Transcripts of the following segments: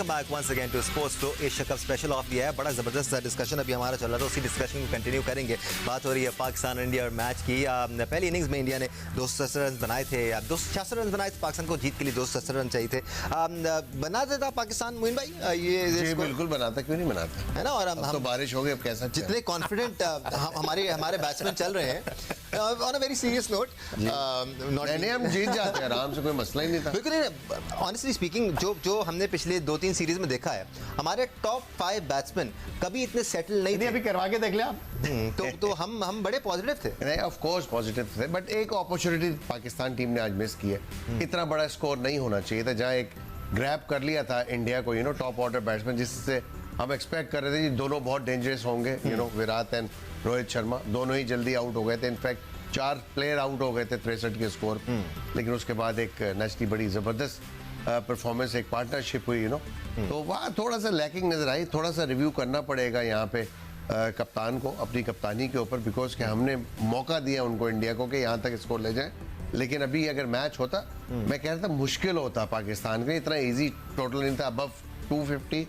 Welcome back once again to sports flow. Asia cup special off दिया है, बड़ा ज़बरदस्त डिस्कशन अभी हमारा चल रहा था, उसी डिस्कशन को कंटिन्यू करेंगे। बात हो रही है पाकिस्तान इंडिया और मैच की। पहली इनिंग्स में इंडिया ने 267 रन बनाए थे, 266 रन बनाए थे। पाकिस्तान को जीत के लिए 267 रन चाहिए थे। बना देता पाकिस्तान मोइन भाई ये बिल्कुल बनाता, क्यों नहीं बनाता, है ना। और हम तो बारिश हो गई, अब कैसा जितने कॉन्फिडेंट हमारे बैट्समैन चल रहे हैं on a very serious note, हम जीत जाते हैं आराम से, कोई मसला ही नहीं था। बिल्कुल ऑनेस्टली स्पीकिंग, जो हमने पिछले 2-3 सीरीज में देखा है, हमारे टॉप 5 बैट्समैन कभी इतने सेटल नहीं थे। अभी करवा के देख लिया तो हम बड़े पॉजिटिव थे। नहीं, ऑफ कोर्स पॉजिटिव थे, बट एक अपॉर्चुनिटी पाकिस्तान टीम ने आज मिस की है। इतना बड़ा स्कोर नहीं होना चाहिए था, जहां एक ग्रैब कर लिया था इंडिया को, टॉप ऑर्डर बैट्समैन, जिससे हम एक्सपेक्ट कर रहे थे कि दोनों बहुत डेंजरस होंगे। विराट एंड रोहित शर्मा दोनों ही जल्दी आउट हो गए थे। इनफैक्ट 4 प्लेयर आउट हो गए थे 63 के स्कोर पे। लेकिन उसके बाद एक नेचुरली बड़ी जबरदस्त परफॉर्मेंस, एक पार्टनरशिप हुई, तो वहाँ थोड़ा सा लैकिंग नजर आई। थोड़ा सा रिव्यू करना पड़ेगा यहाँ पे कप्तान को, अपनी कप्तानी के ऊपर, बिकॉज कि हमने मौका दिया उनको, इंडिया को, कि यहाँ तक स्कोर ले जाए। लेकिन अभी अगर मैच होता, मैं कह रहा था मुश्किल होता पाकिस्तान के, इतना इजी टोटल नहीं था, अबव 250।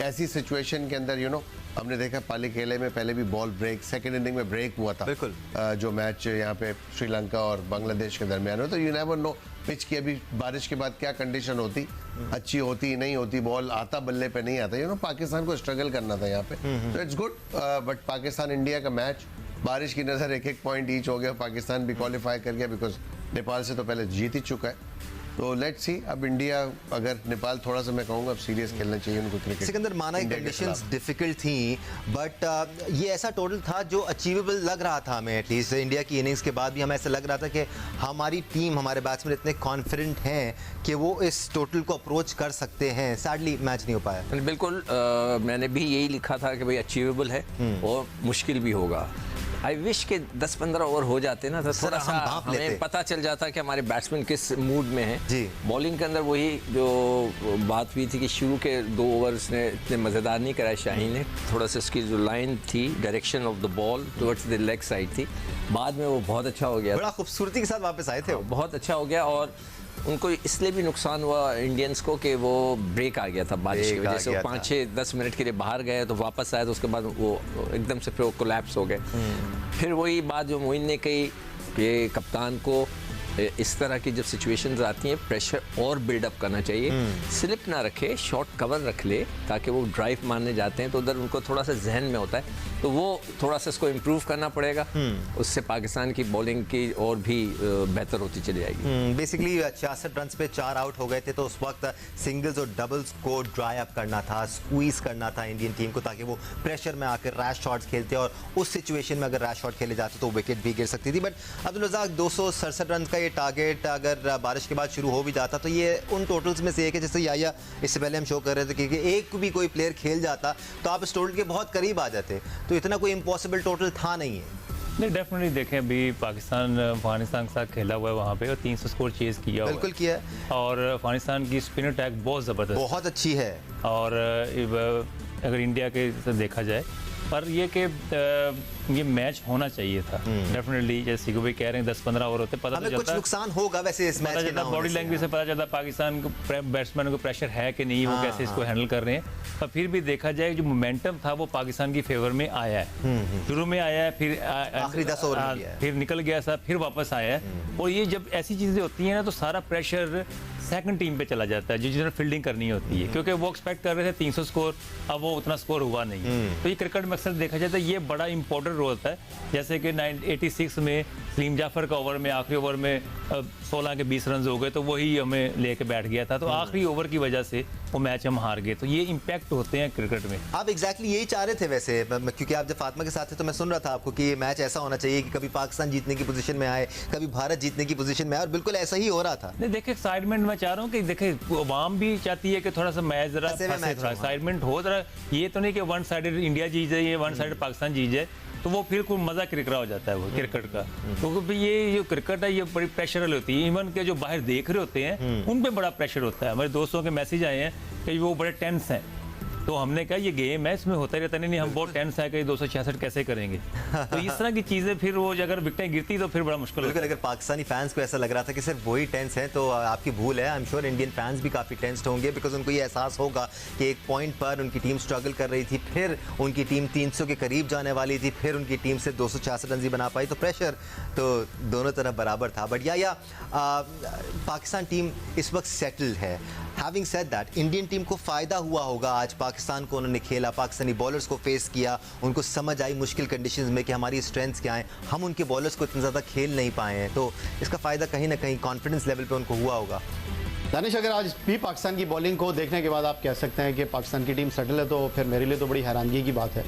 ऐसी सिचुएशन के अंदर हमने देखा पाली खेले में पहले भी बॉल ब्रेक, सेकंड इनिंग में ब्रेक हुआ था। बिल्कुल। जो मैच यहाँ पे श्रीलंका और बांग्लादेश के दरमियान हो, तो यू नेवर नो पिच की अभी बारिश के बाद क्या कंडीशन होती, अच्छी होती नहीं होती, बॉल आता बल्ले पे नहीं आता। पाकिस्तान को स्ट्रगल करना था यहाँ पे, तो it's good. But Pakistan India का मैच बारिश की नजर एक पॉइंट ईच हो गया। पाकिस्तान भी क्वालिफाई कर गया, बिकॉज नेपाल से तो पहले जीत ही चुका है। तो लेट्स सी, अब इंडिया, अगर नेपाल थोड़ा सा, मैं कहूँगा अब सीरियस खेलना चाहिए उनको क्रिकेट। सिकंदर, माना कंडीशंस डिफिकल्ट थी, बट ये ऐसा टोटल था जो अचीवेबल लग रहा था हमें। एटलीस्ट इंडिया की इनिंग्स के बाद भी हमें ऐसा लग रहा था कि हमारी टीम, हमारे बैट्समैन इतने कॉन्फिडेंट हैं कि वो इस टोटल को अप्रोच कर सकते हैं। सैडली मैच नहीं हो पाया। बिल्कुल, मैंने भी यही लिखा था कि भाई अचीवेबल है और मुश्किल भी होगा। आई विश के 10-15 ओवर हो जाते ना, तो थोड़ा सा हमें पता चल जाता कि हमारे बैट्समैन किस मूड में हैं। जी। बॉलिंग के अंदर वही जो बात हुई थी कि शुरू के 2 ओवर्स ने इतने मज़ेदार नहीं कराए शाहीन ने। थोड़ा सा उसकी जो लाइन थी, direction of the ball towards the leg side थी, बाद में वो बहुत अच्छा हो गया, बड़ा खूबसूरती के साथ वापस आए थे वो। बहुत अच्छा हो गया। और उनको इसलिए भी नुकसान हुआ इंडियंस को कि वो ब्रेक आ गया था बारिश की वजह से। वो 5-6-10 मिनट के लिए बाहर गए, तो वापस आए, तो उसके बाद वो एकदम से फिर वो कोलैप्स हो गए। फिर वही बात जो मोइन ने कही कि कप्तान को इस तरह की जब सिचुएशंस आती हैं, प्रेशर और बिल्डअप करना चाहिए, स्लिप ना रखे, शॉर्ट कवर रख ले, ताकि वो ड्राइव मारने जाते हैं तो उधर उनको थोड़ा सा जहन में होता है। तो वो थोड़ा सा इसको इम्प्रूव करना पड़ेगा, उससे पाकिस्तान की बॉलिंग की और भी बेहतर होती चली जाएगी। बेसिकली 66 रन पे 4 आउट हो गए थे, तो उस वक्त सिंगल्स और डबल्स को ड्राई अप करना था, स्क्वीज करना था इंडियन टीम को, ताकि वो प्रेशर में आकर रैश शॉट्स खेलते, और उस सिचुएशन में अगर रैश शॉट खेले जाते तो विकेट भी गिर सकती थी। बट अब्दुल रज़ाक, 267 रन का ये टारगेट अगर बारिश के बाद शुरू हो भी जाता, तो ये उन टोटल्स में से एक है। जैसे याया इससे पहले हम शो कर रहे थे कि एक भी कोई प्लेयर खेल जाता तो आप इस टोटल के बहुत करीब आ जाते, तो इतना कोई इम्पॉसिबल टोटल था नहीं है। नहीं, डेफिनेटली देखें, अभी पाकिस्तान अफगानिस्तान के साथ खेला हुआ है वहाँ पे, और 300 स्कोर चेज किया हुआ है। बिल्कुल किया है। और अफगानिस्तान की स्पिन अटैक बहुत ज़बरदस्त, बहुत अच्छी है। और अगर इंडिया के से देखा जाए, पर ये कि ये मैच होना चाहिए था डेफिनेटली। जैसे कि भाई कह रहे हैं 10-15 ओवर होते, पता हमें कुछ नुकसान होगा वैसे इस मैच के ना होने से। बॉडी लैंग्वेज से पता चलता पाकिस्तान को, बैट्समैन को प्रेशर है कि नहीं, वो कैसे इसको हैंडल कर रहे हैं। पर फिर भी देखा जाए, जो मोमेंटम था वो पाकिस्तान की फेवर में आया है। शुरू में आया है, फिर आखिरी 10 ओवर में फिर निकल गया था, फिर वापस आया है। और ये जब ऐसी चीजें होती हैं ना, तो सारा प्रेशर सेकंड टीम पे चला जाता है, जिन्हें फील्डिंग करनी होती है, क्योंकि वो एक्सपेक्ट कर रहे थे 300 स्कोर, अब वो उतना स्कोर हुआ नहीं। तो ये क्रिकेट में अक्सर देखा जाता है, ये बड़ा इंपॉर्टेंट रोल होता है। जैसे कि 86 में सलीम जाफर का ओवर में, आखिरी ओवर में 16 के 20 रन हो गए, तो वही हमें लेके बैठ गया था। तो आखिरी ओवर की वजह से वो मैच हम हार गए। तो ये इम्पैक्ट होते हैं क्रिकेट में। आप एग्जैक्टली यही चाह रहे थे वैसे, क्योंकि आप जब फातिमा के साथ थे तो मैं सुन रहा था आपको कि ये मैच ऐसा होना चाहिए कि कभी पाकिस्तान जीतने की पोजीशन में आए, कभी भारत जीतने की पोजीशन में आए, और बिल्कुल ऐसा ही हो रहा था। नहीं, देखिए, एक्साइटमेंट मैं चाह रहा हूँ कि देखे, अवाम भी चाहती है कि थोड़ा सा मैच जरा एक्साइटमेंट हो, जरा ये तो नहीं कि वन साइडेड इंडिया जीत जाए, वन साइडेड पाकिस्तान जीत जाए, तो वो फिर कोई मजा किरकिरा हो जाता है वो क्रिकेट का। तो ये जो क्रिकेट है, ये बड़ी प्रेशरल होती है। इवन के जो बाहर देख रहे होते हैं उन पे बड़ा प्रेशर होता है। हमारे दोस्तों के मैसेज आए हैं कि वो बड़े टेंस हैं तो हमने कहा ये गेम है, इसमें होता रहता नहीं, हम बहुत टेंस है कि 266 कैसे करेंगे। तो इस तरह की चीज़ें फिर वो अगर विकेटें गिरती तो फिर बड़ा मुश्किल होता। बिल्कुल, अगर पाकिस्तानी फैंस को ऐसा लग रहा था कि सिर्फ वही टेंस हैं तो आपकी भूल है। I am sure Indian fans भी काफ़ी टेंस्ड होंगे, बिकॉज उनको ये एहसास होगा कि एक पॉइंट पर उनकी टीम स्ट्रगल कर रही थी, फिर उनकी टीम 300 के करीब जाने वाली थी, फिर उनकी टीम से 266 रन ही बना पाई, तो प्रेशर तो दोनों तरफ बराबर था। बट या पाकिस्तान टीम इस वक्त सेटल्ड है। Having said that, Indian team को फ़ायदा हुआ होगा आज पाकिस्तान को उन्होंने खेला, पाकिस्तानी बॉलर्स को फेस किया, उनको समझ आई मुश्किल कंडीशंस में कि हमारी स्ट्रेंथ्स क्या हैं, हम उनके बॉलर्स को इतना ज़्यादा खेल नहीं पाए हैं, तो इसका फ़ायदा कहीं ना कहीं कॉन्फिडेंस लेवल पे उनको हुआ होगा। दानिश, अगर आज भी पाकिस्तान की बॉलिंग को देखने के बाद आप कह सकते हैं कि पाकिस्तान की टीम सेटल है, तो फिर मेरे लिए तो बड़ी हैरानगी की बात है,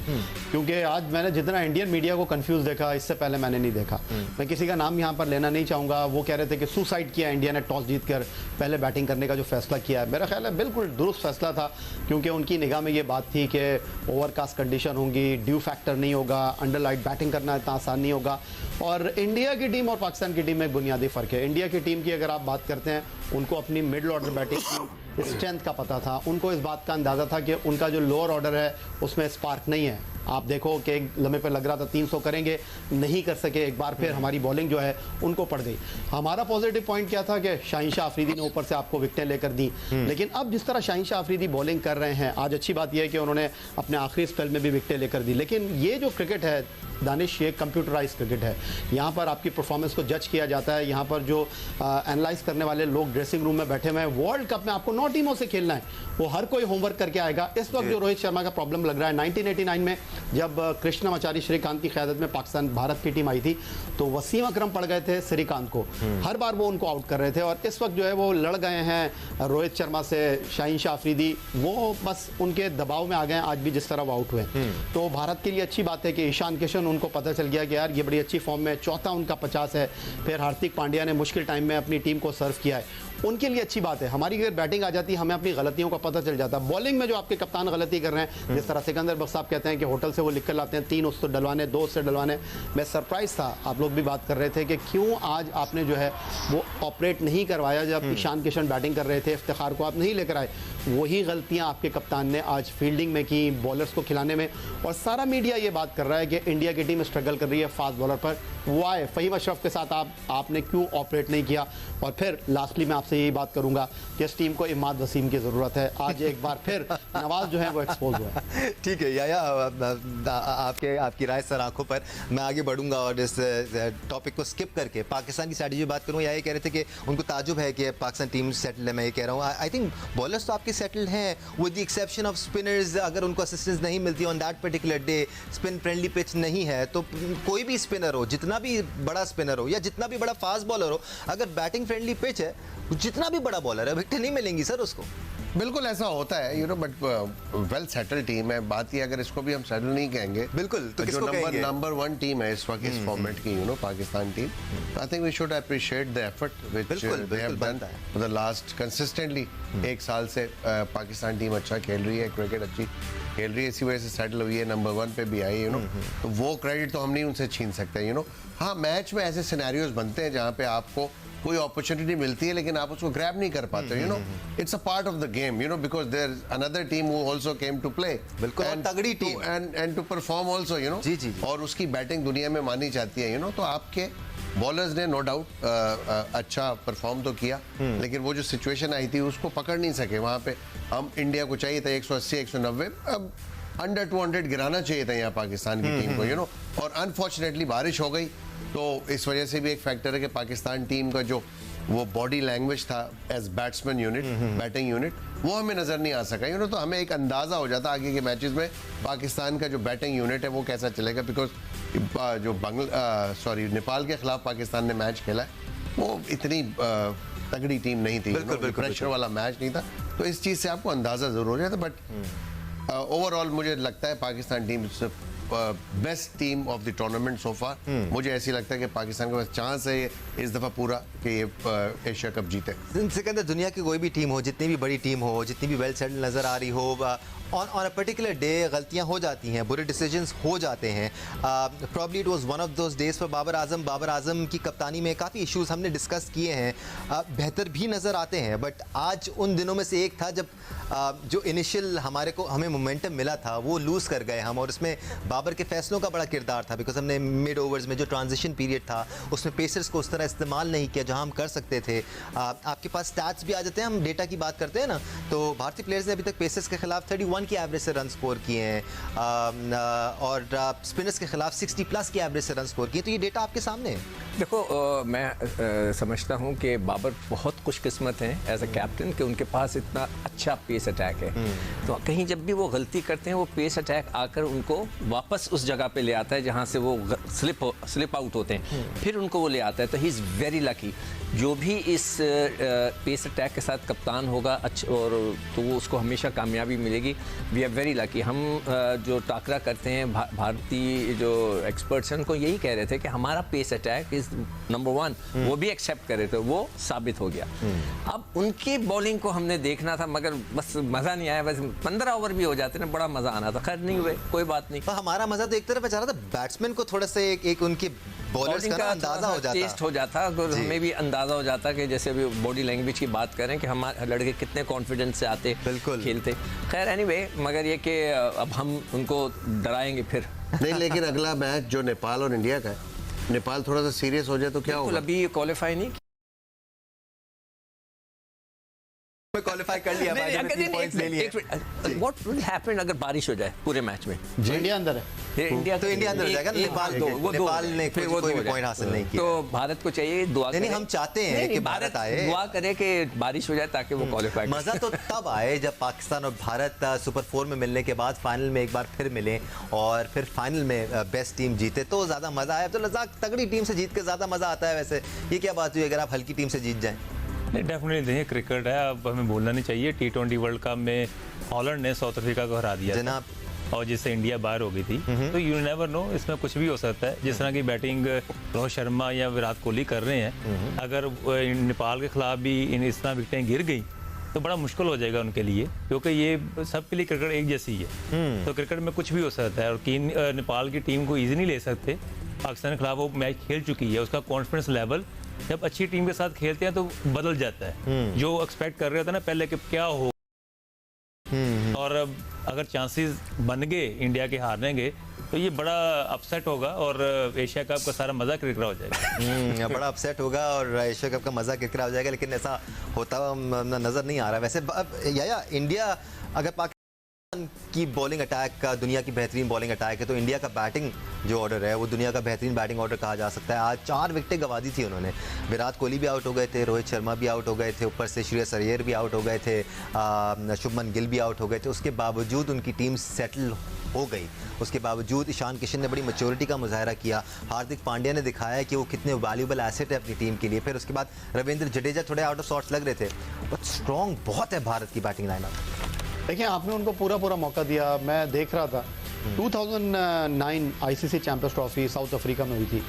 क्योंकि आज मैंने जितना इंडियन मीडिया को कंफ्यूज देखा, इससे पहले मैंने नहीं देखा। मैं किसी का नाम यहाँ पर लेना नहीं चाहूँगा, वो कह रहे थे कि सुसाइड किया इंडिया ने टॉस जीतकर पहले बैटिंग करने का जो फैसला किया है। मेरा ख्याल है बिल्कुल दुरुस्त फैसला था, क्योंकि उनकी निगाह में ये बात थी कि ओवरकास्ट कंडीशन होंगी, ड्यू फैक्टर नहीं होगा, अंडर लाइट बैटिंग करना इतना आसान नहीं होगा। और इंडिया की टीम और पाकिस्तान की टीम में एक बुनियादी फ़र्क है। इंडिया की टीम की अगर आप बात करते हैं, उनको अपनी मिडल ऑर्डर बैटिंग की स्ट्रेंथ का पता था, उनको इस बात का अंदाज़ा था कि उनका जो लोअर ऑर्डर है उसमें स्पार्क नहीं है। आप देखो कि एक लम्हे पे लग रहा था 300 करेंगे, नहीं कर सके, एक बार फिर हमारी बॉलिंग जो है उनको पड़ गई। हमारा पॉजिटिव पॉइंट क्या था कि शाहीन शाह अफरीदी ने ऊपर से आपको विकेटें लेकर दी, लेकिन अब जिस तरह शाहीन शाह अफरीदी बॉलिंग कर रहे हैं, आज अच्छी बात यह है कि उन्होंने अपने आखिरी स्पेल में भी विकेटें लेकर दी, लेकिन ये जो क्रिकेट है दानिश, ये कंप्यूटराइज क्रिकेट है। यहाँ पर आपकी परफॉर्मेंस को जज किया जाता है, यहाँ पर जो एनालाइज करने वाले लोग ड्रेसिंग रूम में बैठे हुए हैं, वर्ल्ड कप में आपको 9 टीमों से खेलना है, वो हर कोई होमवर्क करके आएगा। इस वक्त जो रोहित शर्मा का प्रॉब्लम लग रहा है, 1989 में जब कृष्णमाचारी श्रीकांत की क़यादत में पाकिस्तान भारत की टीम आई थी, तो वसीम अकरम पड़ गए थे श्रीकांत को, हर बार वो उनको आउट कर रहे थे। और इस वक्त जो है वो लड़ गए हैं रोहित शर्मा से, शाहीन शाह अफरीदी, वो बस उनके दबाव में आ गए हैं आज भी जिस तरह वो आउट हुए। तो भारत के लिए अच्छी बात है कि ईशान किशन, उनको पता चल गया कि यार ये बड़ी अच्छी फॉर्म में, चौथा उनका 50 है। फिर हार्दिक पांड्या ने मुश्किल टाइम में अपनी टीम को सर्व किया है, उनके लिए अच्छी बात है। हमारी अगर बैटिंग आ जाती, हमें अपनी गलतियों का पता चल जाता। बॉलिंग में जो आपके कप्तान गलती कर रहे हैं, जिस तरह सिकंदर बख्श साहब कहते हैं कि होटल से वो लिख कर लाते हैं 3 उससे डलवाने, 2 उससे डलवाने, मैं सरप्राइज था। आप लोग भी बात कर रहे थे कि क्यों आज आपने जो है वो ऑपरेट नहीं करवाया, जब ईशान किशन बैटिंग कर रहे थे, इफ्तिखार को आप नहीं लेकर आए। वही गलतियां आपके कप्तान ने आज फील्डिंग में की, बॉलर्स को खिलाने में। और सारा मीडिया ये बात कर रहा है कि इंडिया की टीम स्ट्रगल कर रही है फास्ट बॉलर पर। वाई फहीम अशरफ के साथ आपने क्यों ऑपरेट नहीं किया? और फिर लास्टली मैं आपसे यही बात करूंगा कि इस टीम को इमाद वसीम की ज़रूरत है। आज एक बार फिर नवाज जो है वो एक्सपोज हुआ है। ठीक है या आपकी राय सर आंखों पर। मैं आगे बढ़ूंगा और इस टॉपिक को स्किप करके पाकिस्तान की स्ट्रैटेजी बात करूँ। या ये कह रहे थे कि उनको ताजुब है कि पाकिस्तान टीम सेटल है। मैं ये कह रहा हूँ, आई थिंक बॉलर्स तो आपके सेटल्ड हैं with the exception off spinners. अगर उनको असिस्टेंस नहीं मिलती on that particular day, spin friendly pitch नहीं है, तो कोई भी स्पिनर हो, जितना भी बड़ा स्पिनर हो या जितना भी बड़ा फास्ट बॉलर हो, अगर बैटिंग फ्रेंडली पिच है, जितना भी बड़ा बॉलर है, विकेट नहीं मिलेंगी सर उसको। बिल्कुल ऐसा होता है, you know, but well settled team है। बात ये, अगर इसको भी हम सेटल नहीं कहेंगे, बिल्कुल, तो जो नंबर 1 टीम है इस वक्त इस फॉर्मेट की, you know, Pakistan team, I think we should appreciate the effort which they have done for the last consistently. 1 साल से पाकिस्तान टीम अच्छा खेल रही है, क्रिकेट अच्छी खेल रही है, इसी वजह से सेटल हुई है, नंबर 1 पे भी आई, यू नो। तो वो क्रेडिट तो हम नहीं उनसे छीन सकते, यू नो। हाँ, मैच में ऐसे सिनेरियोज बनते हैं जहाँ पे आपको कोई अपॉर्चुनिटी मिलती है लेकिन आप उसको ग्रैब नहीं कर पाते, you know. It's a part of the game, you know, because there is another team who also came to play. बिल्कुल, तगड़ी team and to perform also, you know. जी। और उसकी बैटिंग दुनिया में मानी जाती है, यू नो। तो आपके बॉलर्स ने नो डाउट अच्छा परफॉर्म तो किया, लेकिन वो जो सिचुएशन आई थी उसको पकड़ नहीं सके। वहाँ पे हम इंडिया को चाहिए था 180 190, अब अंडर 200 गिराना चाहिए था यहाँ पाकिस्तान की टीम को, यू नो। और अनफॉर्चुनेटली बारिश हो गई, तो इस वजह से भी एक फैक्टर है कि पाकिस्तान टीम का जो वो बॉडी लैंग्वेज था as batsman unit, batting unit, वो हमें नजर नहीं आ सका, यू नो। तो हमें एक अंदाजा हो जाता आगे के मैचेस में पाकिस्तान का जो बैटिंग यूनिट है वो कैसा चलेगा, बिकॉज जो नेपाल के खिलाफ पाकिस्तान ने मैच खेला है वो इतनी तगड़ी टीम नहीं थी, प्रेशर वाला मैच नहीं था। तो इस चीज़ से आपको अंदाजा जरूर हो जाता, बट ओवरऑल मुझे लगता है Pakistan team best team of the tournament so far. मुझे ऐसी लगता है कि पाकिस्तान के पास चांस है इस दफ़ा पूरा कि ये एशिया कप जीते। सिकंदर, दुनिया की कोई भी टीम हो, जितनी भी बड़ी टीम हो, जितनी भी वेल सेटल नज़र आ रही हो, ऑन अ पर्टिकुलर डे गलतियां हो जाती हैं, बुरे डिसीजंस हो जाते हैं। Probably it was one of those days for Babar Azam की कप्तानी में काफ़ी इश्यूज हमने डिस्कस किए हैं, बेहतर भी नज़र आते हैं, बट आज उन दिनों में से एक था जब जो इनिशियल हमें मोमेंटम मिला था वो लूज़ कर गए हम, और इसमें बाबर के फैसलों का बड़ा किरदार था, बिकॉज हमने मिड ओवर्स में जो ट्रांजिशन पीरियड था उसमें पेसर्स को उस तरह इस्तेमाल नहीं किया जहां हम कर सकते थे। आपके पास स्टैट्स भी आ जाते हैं, हम डेटा की बात करते हैं ना, तो भारतीय प्लेयर्स ने अभी तक पेसर्स के खिलाफ 31 की एवरेज से रन स्कोर किए हैं, और स्पिनर्स के खिलाफ 60 प्लस की एवरेज से रन स्कोर किए, तो ये डेटा आपके सामने है। देखो मैं समझता हूँ कि बाबर बहुत खुशकिस्मत हैं एज अ कैप्टन कि उनके पास इतना अच्छा पेस अटैक है। तो कहीं जब भी वो गलती करते हैं वो पेस अटैक आकर उनको वापस उस जगह पे ले आता है जहाँ से वो स्लिप आउट होते हैं, फिर उनको वो ले आता है। तो ही इज़ वेरी लकी, जो भी इस पेस अटैक के साथ कप्तान होगा अच्छा, और तो वो उसको हमेशा कामयाबी मिलेगी। We are very lucky. हम जो टाकरा करते हैं भारतीय जो एक्सपर्ट्स हैं उनको यही कह रहे थे कि हमारा पेस अटैक इज नंबर 1, वो भी एक्सेप्ट करे तो वो साबित हो गया। अब उनकी बॉलिंग को हमने देखना था, मगर बस मज़ा नहीं आया। बस 15 ओवर भी हो जाते ना, बड़ा मज़ा आना था। खैर नहीं हुए, कोई बात नहीं। तो हमारा मज़ा तो एक तरफ जा रहा था, बैट्समैन को थोड़ा सा एक उनकी बॉलर्स का अंदाजा हो जाता, टेस्ट हो जाता, अगर हमें भी अंदाजा हो जाता कि जैसे अभी बॉडी लैंग्वेज की बात करें कि हमारे लड़के कितने कॉन्फिडेंस से आते, बिल्कुल खेलते। खैर एनीवे, मगर ये कि अब हम उनको डराएंगे फिर नहीं, लेकिन अगला मैच जो नेपाल और इंडिया का है, नेपाल थोड़ा सा सीरियस हो जाए तो क्या होगा? अभी क्वालिफाई नहीं क्वालिफाई कर लिया, पॉइंट्स ले लिए। व्हाट विल हैपन अगर बारिश हो जाए पूरे मैच में? इंडिया अंदर है, इंडिया तो इंडिया अंदर हो जाएगा। नेपाल ने कोई भी पॉइंट हासिल नहीं किया, तो भारत को चाहिए दुआ करें। हम चाहते हैं कि भारत आए, दुआ करें कि बारिश हो जाए ताकि वो क्वालिफाई। मजा तो तब आए जब पाकिस्तान और भारत सुपर 4 में मिलने के बाद फाइनल में एक बार फिर मिले और फिर फाइनल में बेस्ट टीम जीते, तो ज्यादा मजा आया। तो लजाक, तगड़ी टीम से जीत के ज्यादा मजा आता है। वैसे ये क्या बात हुई अगर आप हल्की टीम से जीत जाएं? नहीं, डेफिनेटली देखिए, क्रिकेट है, अब हमें बोलना नहीं चाहिए। T20 वर्ल्ड कप में हॉलैंड ने साउथ अफ्रीका को हरा दिया जनाब, और जिससे इंडिया बाहर हो गई थी। तो यू नेवर नो, इसमें कुछ भी हो सकता है। जिस तरह की बैटिंग रोहित शर्मा या विराट कोहली कर रहे हैं, अगर नेपाल के खिलाफ भी इस तरह विकेटें गिर गई तो बड़ा मुश्किल हो जाएगा उनके लिए, क्योंकि ये सबके लिए क्रिकेट एक जैसी है। तो क्रिकेट में कुछ भी हो सकता है, और नेपाल की टीम को ईजी नहीं ले सकते। पाकिस्तान के खिलाफ वो मैच खेल चुकी है, उसका कॉन्फिडेंस लेवल जब अच्छी टीम के साथ खेलते हैं तो बदल जाता है। जो एक्सपेक्ट कर रहे होते हैं ना पहले कि क्या हो, और अगर चांसेस बन गए इंडिया के हारने के, तो ये बड़ा अपसेट होगा और एशिया कप का सारा मजा किरकिरा हो जाएगा। बड़ा अपसेट होगा और एशिया कप का मजा किरकिरा हो जाएगा, लेकिन ऐसा होता नजर नहीं आ रहा। वैसे या इंडिया अगर पाकिस्तान की बॉलिंग अटैक का दुनिया की बेहतरीन बॉलिंग अटैक है, तो इंडिया का बैटिंग जो ऑर्डर है वो दुनिया का बेहतरीन बैटिंग ऑर्डर कहा जा सकता है। आज 4 विकेटें गंवा दी थी उन्होंने। विराट कोहली भी आउट हो गए थे, रोहित शर्मा भी आउट हो गए थे, ऊपर से श्रेयस अय्यर भी आउट हो गए थे, शुभमन गिल भी आउट हो गए थे। उसके बावजूद उनकी टीम सेटल हो गई। उसके बावजूद ईशान किशन ने बड़ी मैच्योरिटी का मुजाहरा किया। हार्दिक पांड्या ने दिखाया कि वो कितने वैल्यूबल एसेट है अपनी टीम के लिए। फिर उसके बाद रविंद्र जडेजा थोड़े आउट ऑफ सॉर्ट्स लग रहे थे, बट स्ट्रॉन्ग बहुत है भारत की बैटिंग लाइनअप। देखिए, आपने उनको पूरा मौका दिया। मैं देख रहा था 2009 ICC champions trophy south Africa में हुई थी।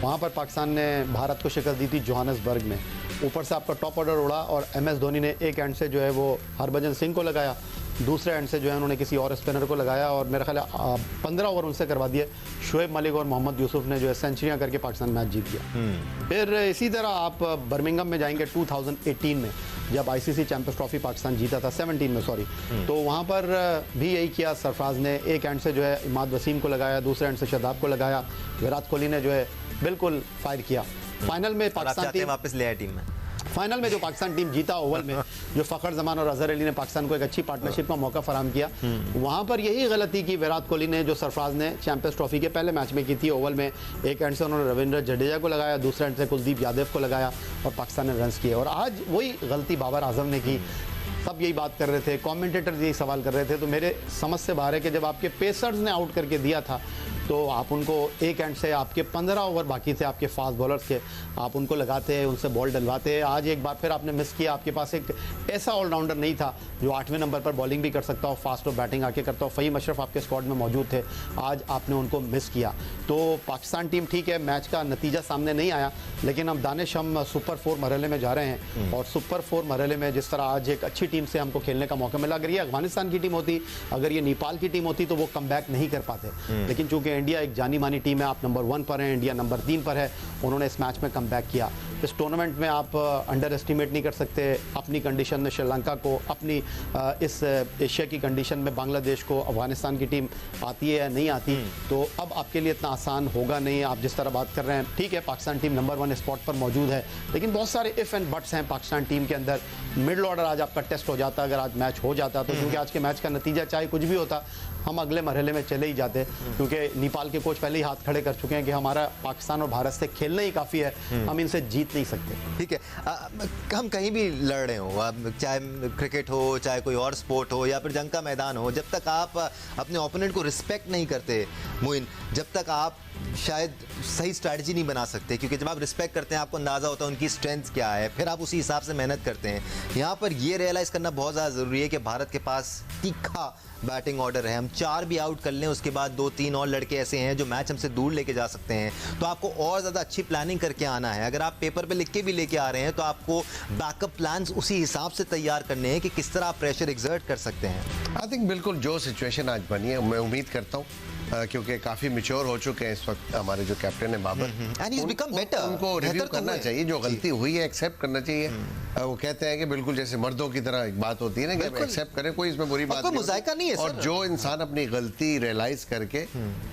वहाँ पर पाकिस्तान ने भारत को शिकस्त दी थी जोहान्सबर्ग में। ऊपर से आपका टॉप ऑर्डर उड़ा और MS धोनी ने एक एंड से जो है वो हरभजन सिंह को लगाया, दूसरे एंड से जो है उन्होंने किसी और स्पिनर को लगाया, और मेरा ख्याल है 15 ओवर उनसे करवा दिए। शोएब मलिक और मोहम्मद यूसुफ ने जो है सेंचुरियां करके पाकिस्तान मैच जीत गया। फिर इसी तरह आप बर्मिंघम में जाएंगे 2018 में, जब आईसीसी चैंपियंस ट्रॉफी पाकिस्तान जीता था, 17 में सॉरी, तो वहाँ पर भी यही किया। सरफराज ने एक एंड से जो है इमाद वसीम को लगाया, दूसरे एंड से शादाब को लगाया। विराट कोहली ने जो है बिल्कुल फायर किया। फाइनल में पाकिस्तान टीम वापस ले आए टीम में। फाइनल में जो पाकिस्तान टीम जीता ओवल में, जो फ़खर जमान और अजहर अली ने पाकिस्तान को एक अच्छी पार्टनरशिप का मौका फराहम किया, वहाँ पर यही गलती की विराट कोहली ने जो सरफराज ने चैंपियंस ट्रॉफी के पहले मैच में की थी। ओवल में एक एंड से उन्होंने रविंद्र जडेजा को लगाया, दूसरे एंड से कुलदीप यादव को लगाया और पाकिस्तान ने रन्स किए। और आज वही गलती बाबर आजम ने की। सब यही बात कर रहे थे, कमेंटेटर यही सवाल कर रहे थे। तो मेरे समझ से बाहर है कि जब आपके पेसर्स ने आउट करके दिया था तो आप उनको एक एंड से आपके 15 ओवर बाकी थे आपके फास्ट बॉलर्स के, आप उनको लगाते हैं, उनसे बॉल डलवाते हैं। आज एक बार फिर आपने मिस किया, आपके पास एक ऐसा ऑलराउंडर नहीं था जो 8वें नंबर पर बॉलिंग भी कर सकता हो, फास्ट और बैटिंग आके करता हो। फ़हीम अशरफ आपके स्क्वाड में मौजूद थे, आज आपने उनको मिस किया। तो पाकिस्तान टीम ठीक है, मैच का नतीजा सामने नहीं आया, लेकिन अब दानिश हम सुपर 4 मरहले में जा रहे हैं और सुपर 4 मरहले में जिस तरह आज एक अच्छी टीम से हमको खेलने का मौका मिला, अगर ये अफगानिस्तान की टीम होती, अगर ये नेपाल की टीम होती तो वो कम बैक नहीं कर पाते। लेकिन चूंकि इंडिया एक जानी मानी टीम है, आप नंबर 1 पर हैं, इंडिया नंबर 3 पर है, उन्होंने इस मैच में कम बैक किया। इस टूर्नामेंट में आप अंडर एस्टिमेट नहीं कर सकते अपनी कंडीशन में श्रीलंका को, अपनी इस एशिया की कंडीशन में बांग्लादेश को, अफगानिस्तान की टीम आती है या नहीं आती, तो अब आपके लिए इतना आसान होगा नहीं। आप जिस तरह बात कर रहे हैं, ठीक है पाकिस्तान टीम नंबर 1 स्पॉट पर मौजूद है, लेकिन बहुत सारे इफ एंड बट्स हैं पाकिस्तान टीम के अंदर। मिडल ऑर्डर आज आपका टेस्ट हो जाता, अगर आज मैच हो जाता तो, क्योंकि आज के मैच का नतीजा चाहे कुछ भी होता, हम अगले मरहले में चले ही जाते, क्योंकि नेपाल के कोच पहले ही हाथ खड़े कर चुके हैं कि हमारा पाकिस्तान और भारत से खेलना ही काफ़ी है, हम इनसे जीत नहीं सकते। ठीक है, हम कहीं भी लड़ रहे हो, अब चाहे क्रिकेट हो, चाहे कोई और स्पोर्ट हो, या फिर जंग का मैदान हो, जब तक आप अपने ओपोनेंट को रिस्पेक्ट नहीं करते मोइन, जब तक आप शायद सही स्ट्रैटेजी नहीं बना सकते, क्योंकि जब आप रिस्पेक्ट करते हैं आपको अंदाज़ा होता है उनकी स्ट्रेंथ क्या है, फिर आप उसी हिसाब से मेहनत करते हैं। यहाँ पर ये रियलाइज़ करना बहुत ज़्यादा ज़रूरी है कि भारत के पास तीखा बैटिंग ऑर्डर है। हम 4 भी आउट कर लें, उसके बाद 2-3 और लड़के ऐसे हैं जो मैच हमसे दूर लेके जा सकते हैं, तो आपको और ज़्यादा अच्छी प्लानिंग करके आना है। अगर आप पेपर पे लिख के भी लेके आ रहे हैं तो आपको बैकअप प्लान्स उसी हिसाब से तैयार करने हैं कि किस तरह आप प्रेशर एग्जर्ट कर सकते हैं। आई थिंक बिल्कुल जो सिचुएशन आज बनी है, मैं उम्मीद करता हूँ क्योंकि काफ़ी मैच्योर हो चुके हैं इस वक्त हमारे जो कैप्टन है Babar, And he's become better. उनको रिव्यू बेहतर तो करना हुए। चाहिए, जो गलती हुई है एक्सेप्ट करना चाहिए। वो कहते हैं कि बिल्कुल जैसे मर्दों की तरह एक बात होती है ना कि एक्सेप्ट करें, कोई इसमें बुरी बात कोई मुज़ायका नहीं है, और सर। जो इंसान अपनी गलती रियलाइज करके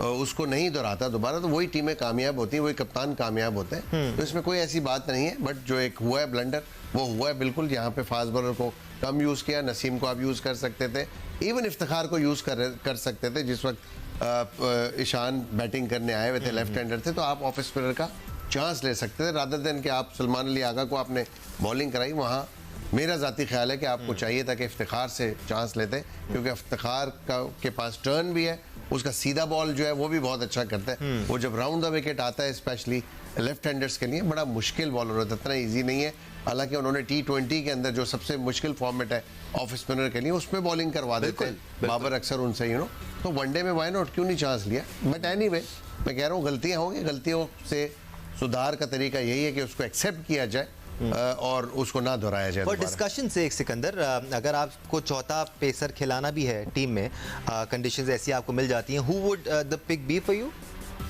उसको नहीं दोहराता दोबारा, तो वही टीमें कामयाब होती हैं, वही कप्तान कामयाब होते हैं। तो इसमें कोई ऐसी बात नहीं है, बट जो एक हुआ है ब्लंडर वो हुआ है बिल्कुल। यहाँ पे फास्ट बॉलर को कम यूज़ किया, नसीम को आप यूज़ कर सकते थे, इवन इफ्तिखार को यूज़ कर सकते थे। जिस वक्त ईशान बैटिंग करने आए हुए थे, लेफ्ट हैंडर थे, तो आप ऑफ स्पिनर का चांस ले सकते थे रादर देन कि आप सलमान अली आगा को आपने बॉलिंग कराई। वहाँ मेरा ज़ाती ख्याल है कि आपको चाहिए था कि इफ्तिखार से चांस लेते, क्योंकि इफ्तिखार के पास टर्न भी है, उसका सीधा बॉल जो है वो भी बहुत अच्छा करता है। वो जब राउंड द विकेट आता है, स्पेशली लेफ्ट हैंडर्स के लिए बड़ा मुश्किल बॉलर होता है, इतना ईजी नहीं है। हालांकि उन्होंने T20 के अंदर जो सबसे मुश्किल फॉर्मेट है ऑफ स्पिनर के लिए, उसमें बॉलिंग करवा देते हैं बाबर अक्सर उनसे, तो वनडे में वाई नॉट, क्यों नहीं चांस लिया। बट एनीवे, मैं कह रहा हूँ गलतियाँ होंगी, गलतियों से सुधार का तरीका यही है कि उसको एक्सेप्ट किया जाए और उसको ना दोहराया जाए। और डिस्कशन से एक सिकंदर, अगर आपको चौथा पेसर खिलाना भी है टीम में, कंडीशंस ऐसी आपको मिल जाती हैं, who would the pick be for you?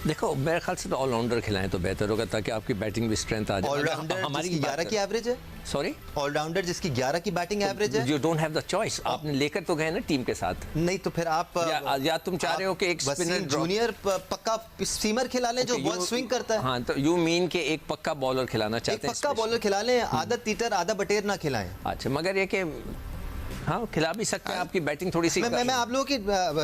देखो मेरे ख्याल से तो ऑलराउंडर खिलाएं तो बेहतर होगा, ताकि आपकी बैटिंग भी स्ट्रेंथ आ जाए। ऑलराउंडर जिसकी 11 की एवरेज है, सॉरी, ऑलराउंडर जिसकी 11 की बैटिंग एवरेज है, you don't have the choice. आपने लेकर तो गए ना टीम के साथ, नहीं तो फिर आप या तुम चाह रहे हो कि एक स्पिनर जूनियर पक्का सीमर खिला लें जो बॉल स्विंग करता है। हाँ, तो यू मीन के एक पक्का बॉलर खिलाना चाहते हैं? एक पक्का बॉलर खिला लें, आधा तीटर आधा बटेर ना खिलाएं। अच्छा, मगर ये कि हाँ खिला भी सकते हैं, आपकी बैटिंग थोड़ी सी मैं आप लोगों की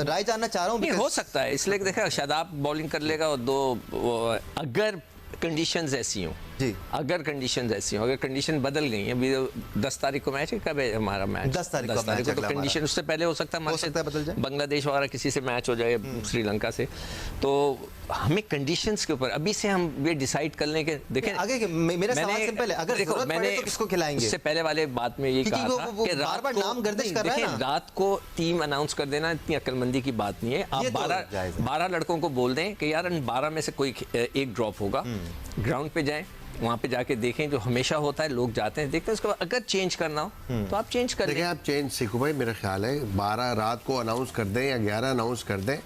राय जानना चाह रहा हूँ। नहीं, हो सकता है, इसलिए देखा शादाब बॉलिंग कर लेगा और अगर कंडीशंस ऐसी हों, जी, अगर कंडीशंस ऐसी हों, अगर कंडीशन बदल गई है, अभी 10 तारीख को मैच है, कब है हमारा मैच? 10 तारीख को तो कंडीशन उससे पहले हो सकता है बदल जाए, बांग्लादेश वगैरह किसी से मैच हो जाए, श्रीलंका से। तो हमें कंडीशंस के ऊपर अभी से हम ये डिसाइड कर लें कि देखें आगे मेरा सवाल सिंपल है, अगर जरूरत पड़े तो किसको खिलाएंगे? उससे पहले वाले बात में ये कहा था कि बार-बार नाम गर्दिश कर रहा है ना, रात को टीम अनाउंस कर देना इतनी अक्लमंदी की बात नहीं है। आप 12 लड़कों को बोल दें कि यार इन 12 में से कोई एक ड्रॉप होगा, ग्राउंड पे जाएं, वहाँ पे जाके देखें, जो हमेशा होता है, लोग जाते हैं देखते हैं, उसके बाद अगर चेंज करना हो तो आप चेंज कर देखें। आप चेंज सीखो भाई, मेरा ख्याल है 12 रात को अनाउंस कर दें या 11 अनाउंस कर दें,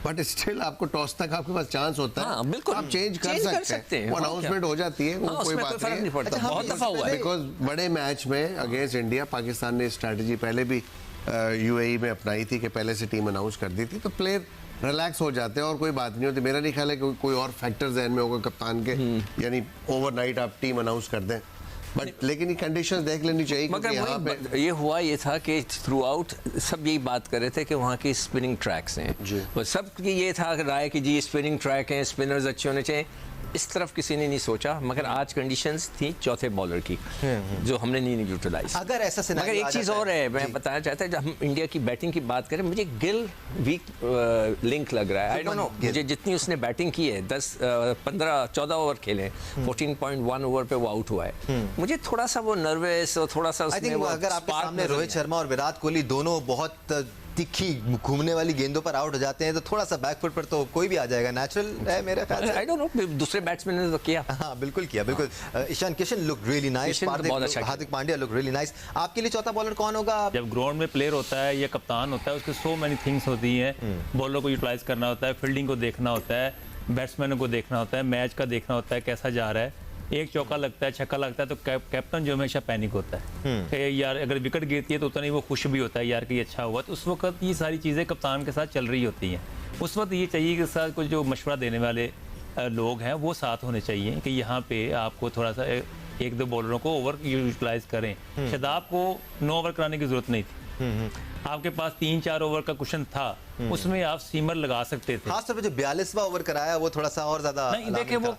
बट स्टिल आपको टॉस तक आपके पास चांस होता है। हाँ, बिल्कुल आप चेंज कर सकते हैं, वो अनाउंसमेंट हो जाती है, वो कोई बात नहीं पड़ता। बहुत दफा हुआ है, बिकॉज बड़े मैच में अगेंस्ट इंडिया पाकिस्तान ने स्ट्रैटेजी पहले भी UAE में अपनाई थी कि पहले से टीम अनाउंस कर दी थी, तो प्लेयर रिलैक्स हो जाते हैं और कोई बात नहीं होती। मेरा नहीं ख्याल है कि कोई और फैक्टर जहन में होगा कप्तान के, यानी ओवरनाइट आप टीम अनाउंस कर दें, बट लेकिन ये कंडीशंस देख लेनी चाहिए, क्योंकि यहाँ पे ये हुआ ये था कि थ्रू आउट सब यही बात कर रहे थे कि वहाँ की स्पिनिंग ट्रैक्स हैं, सब की ये था राय कि जी स्पिनिंग ट्रैक हैं, स्पिनर्स अच्छे होने चाहिए। इस तरफ किसी ने नहीं सोचा, मगर आज कंडीशंस थी चौथे बॉलर की जो हमने नहीं यूटिलाइज। अगर ऐसा मगर सिनेरियो एक आ चीज़ जाता और है, मैं बताना चाहता हूँ, जब हम इंडिया की बैटिंग की बात करें, मुझे गिल वीक लिंक लग रहा है। आई डोंट नो, मुझे जितनी उसने बैटिंग की है, 14 ओवर खेले, 14.1 ओवर पे वो आउट हुआ है, मुझे थोड़ा सा वो नर्वस और थोड़ा सा आई उसमें थिंक वो अगर आपके spark सामने नजर रोहित नहीं आया। शर्मा और विराट कोहली दोनों बहुत तिखी घूमने वाली गेंदों पर आउट हो जाते हैं तो थोड़ा सा बैकफुट पर तो कोई भी आ जाएगा, नेचुरल है मेरे ख्याल से। आई डोंट नो, दूसरे बैट्समैन ने तो किया। हाँ बिल्कुल किया, बिल्कुल। Ishan Kishan look really nice, Kishan तो बहुत अच्छा खेला। Hardik Pandya look really nice. आपके लिए चौथा बॉलर कौन होगा? जब ग्राउंड में प्लेयर होता है या कप्तान होता है, उसके सो मैनी थिंग्स होती हैं। बॉलर को यूटिलाइज करना होता है, फील्डिंग को देखना होता है, बैट्समैनों को देखना होता है, मैच का देखना होता है कैसा जा रहा है। एक चौका लगता है, छक्का लगता है तो कैप्टन जो हमेशा पैनिक होता है कि यार अगर विकेट गिरती है तो उतना ही वो खुश भी होता है यार कि अच्छा हुआ। तो उस वक्त ये सारी चीज़ें कप्तान के साथ चल रही होती हैं। उस वक्त ये चाहिए कि साथ कुछ जो मशवरा देने वाले लोग हैं वो साथ होने चाहिए कि यहाँ पे आपको थोड़ा सा एक दो बॉलरों को ओवर यूटिलाइज करें। शादाब को 9 ओवर कराने की जरूरत नहीं थी, आपके पास 3-4 ओवर का क्वेश्चन था, उसमें आप सीमर लगा सकते थे। खासतौर पे जो 42वां ओवर कराया वो थोड़ा सा और ज्यादा नहीं देखिए, वो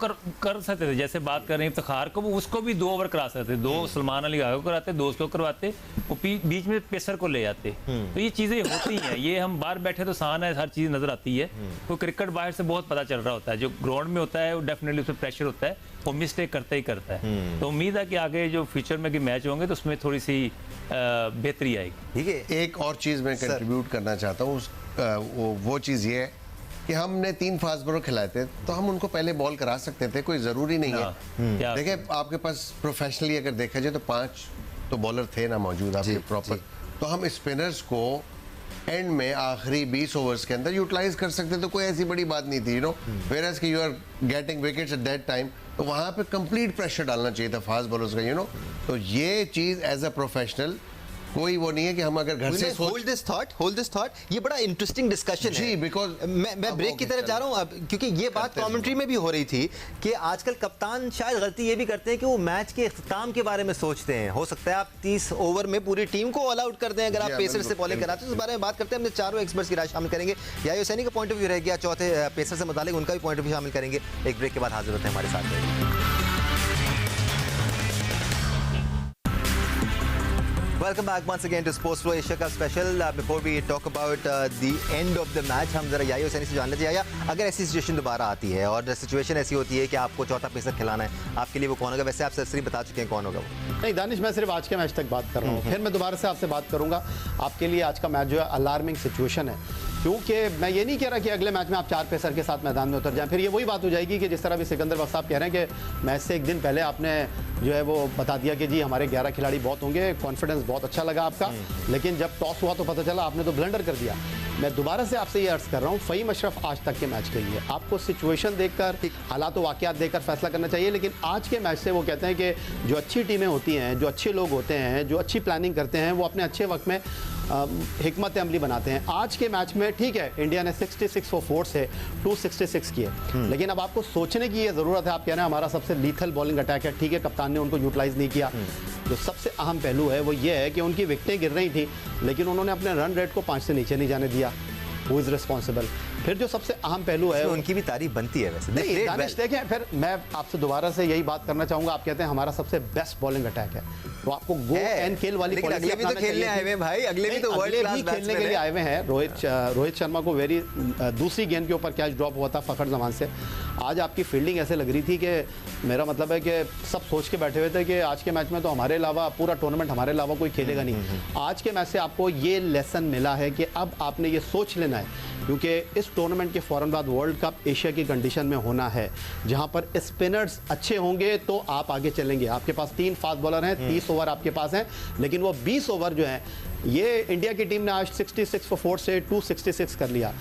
कर सकते थे। जैसे बात कर रहे हैं इफ्तिखार को, वो उसको भी 2 ओवर करा सकते थे, 2 सलमान अली को कराते, 2 उसको करवाते, वो बीच में पेसर को ले आते। तो ये चीजें होती हैं, ये हम बाहर बैठे तो आसान है, हर चीज नजर आती है। तो क्रिकेट बाहर से बहुत पता चल रहा होता है, जो ग्राउंड में होता है वो डेफिनेटली उस पर प्रेशर होता है, वो मिस्टेक करता ही करता है। तो उम्मीद है कि आगे जो फ्यूचर में मैच होंगे तो उसमें थोड़ी सी बेहतरी आएगी। ठीक है। एक और चीज़ मैं कंट्रीब्यूट करना चाहता हूँ, वो चीज़ ये है कि हमने 3 फास्ट बॉलर खिलाए थे तो हम उनको पहले बॉल करा सकते थे, कोई ज़रूरी नहीं है। देखिए आपके पास प्रोफेशनली अगर देखा जाए तो 5 तो बॉलर थे ना मौजूद आपके प्रॉपर, तो हम स्पिनर्स को एंड में आखिरी 20 ओवर्स के अंदर यूटिलाइज कर सकते, तो कोई ऐसी बड़ी बात नहीं थी, वेयर एज कि you are getting wickets at that time, तो वहां पे कंप्लीट प्रेशर डालना चाहिए था फास्ट बॉलर्स का, तो ये चीज एज अ प्रोफेशनल कोई वो नहीं है कि हम अगर घर से होल्ड दिस थॉट, ये बड़ा इंटरेस्टिंग डिस्कशन है जी, बिकॉज मैं ब्रेक की तरफ जा रहा हूँ अब, क्योंकि ये बात कमेंट्री में भी हो रही थी कि आजकल कप्तान शायद गलती ये भी करते हैं कि वो मैच के इख्तिताम के बारे में सोचते हैं। हो सकता है आप 30 ओवर में पूरी टीम को ऑल आउट कर दें अगर आप पेसर से बॉलिंग कराते हैं। उस बारे में बात करते हैं, हमने चारों एक्सपर्ट्स की राय शामिल करेंगे, यायो हुसैनी का पॉइंट ऑफ व्यू रह गया, चौथे पेसर से मुतालिक उनका भी पॉइंट ऑफ व्यू शामिल करेंगे। एक ब्रेक के बाद हाजिर होते हैं हमारे साथ। Welcome back once again to Sports Pro Asia का special. Before we talk about the end of the match, हम जरा यायो हुसैनी से जान लेते हैं, या अगर ऐसी सिचुएशन दोबारा आती है और सिचुएशन ऐसी होती है कि आपको चौथा पेसर खिलाना है, आपके लिए वो कौन होगा? वैसे आप सरसरी बता चुके हैं कौन होगा वो। नहीं दानिश, मैं सिर्फ आज के मैच तक बात कर रहा हूँ, फिर मैं दोबारा से आपसे बात करूंगा। आपके लिए आज का मैच जो है अलार्मिंग सिचुएशन है, क्योंकि मैं ये नहीं कह रहा कि अगले मैच में आप 4 पेसर के साथ मैदान में उतर जाएं। फिर ये वही बात हो जाएगी कि जिस तरह भी सिकंदर बख्श साहब कह रहे हैं कि मैच से एक दिन पहले आपने जो है वो बता दिया कि जी हमारे 11 खिलाड़ी बहुत होंगे, कॉन्फिडेंस बहुत अच्छा लगा आपका, लेकिन जब टॉस हुआ तो पता चला आपने तो ब्लंडर कर दिया। मैं दोबारा से आपसे ये अर्ज कर रहा हूँ, फ़हीम अशरफ आज तक के मैच के लिए आपको सिचुएशन देखकर, हालात वाक़यात देखकर फैसला करना चाहिए, लेकिन आज के मैच से वो कहते हैं कि जो अच्छी टीमें होती हैं, जो अच्छे लोग होते हैं, जो अच्छी प्लानिंग करते हैं, वो अपने अच्छे वक्त में हिकमत अमली बनाते हैं। आज के मैच में ठीक है इंडिया ने 66 फॉर 4 से 266 किए, लेकिन अब आपको सोचने की ये ज़रूरत है। आप कह रहे हैं हमारा सबसे लीथल बॉलिंग अटैक है, ठीक है कप्तान ने उनको यूटिलाइज नहीं किया। जो सबसे अहम पहलू है वो ये है कि उनकी विकेटें गिर रही थी, लेकिन उन्होंने अपने रन रेट को 5 से नीचे नहीं जाने दिया। Who is responsible? फिर जो सबसे अहम पहलू है उनकी भी तारीफ बनती है वैसे। नहीं दानिश देखें, फिर मैं आपसे दोबारा से यही बात करना चाहूंगा। आप कहते हैं हमारा सबसे बेस्ट बॉलिंग अटैक है, तो आपको गो एंड किल वाली पॉलिसी अगले भी तो खेलने आए हुए हैं भाई, अगले भी तो वर्ल्ड क्लास खेलने के लिए आए हुए हैं। रोहित शर्मा को दूसरी गेंद के ऊपर कैच ड्रॉप हुआ था फखर जमान से। आज आपकी फील्डिंग ऐसे लग रही थी कि मेरा मतलब है कि सब सोच के बैठे हुए थे कि आज के मैच में तो हमारे अलावा पूरा टूर्नामेंट हमारे अलावा कोई खेलेगा नहीं। आज के मैच से आपको ये लेसन मिला है कि अब आपने ये सोच लेना है, क्योंकि इस टूर्नामेंट के फौरन बाद वर्ल्ड कप एशिया की कंडीशन में होना है, जहां पर स्पिनर्स अच्छे होंगे तो आप आगे चलेंगे। आपके पास 3 फास्ट बॉलर हैं, 30 ओवर आपके पास हैं, लेकिन वो 20 ओवर जो हैं, ये इंडिया की टीम ने आज 66 फॉर 4 से 266 कर लिया।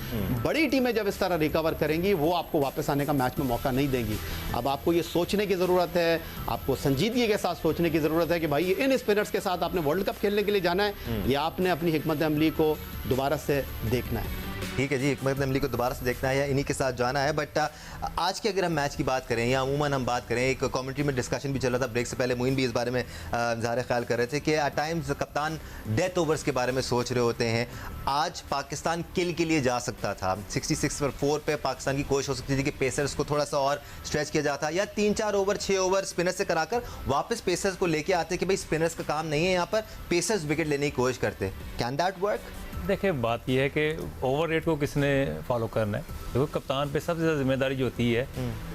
बड़ी टीमें जब इस तरह रिकवर करेंगी वो आपको वापस आने का मैच में मौका नहीं देंगी। अब आपको ये सोचने की ज़रूरत है, आपको संजीदगी के साथ सोचने की ज़रूरत है कि भाई इन स्पिनर्स के साथ आपने वर्ल्ड कप खेलने के लिए जाना है या आपने अपनी हिकमत अमली को दोबारा से देखना है। ठीक है जी, हिकमत अमली को दोबारा से देखना है या इन्हीं के साथ जाना है। बट आज की अगर हम मैच की बात करें या अमूमन हम बात करें, एक कमेंट्री में डिस्कशन भी चल रहा था ब्रेक से पहले, मोइन भी इस बारे में इज़हार ख्याल कर रहे थे कि एट टाइम्स कप्तान डेथ ओवर्स के बारे में सोच रहे होते हैं। आज पाकिस्तान किल के लिए जा सकता था, 66 पर 4 पे पाकिस्तान की कोशिश हो सकती थी कि पेसर्स को थोड़ा सा और स्ट्रेच किया जाता, या 3-4 ओवर 6 ओवर स्पिनर से कराकर वापस पेसर्स को लेके आते कि भाई स्पिनर्स का काम नहीं है यहाँ पर, पेसर्स विकेट लेने की कोशिश करते। Can that work? देखिए बात यह है कि ओवर रेट को किसने फॉलो करना है, देखो कप्तान पे सबसे ज़्यादा जिम्मेदारी जो होती है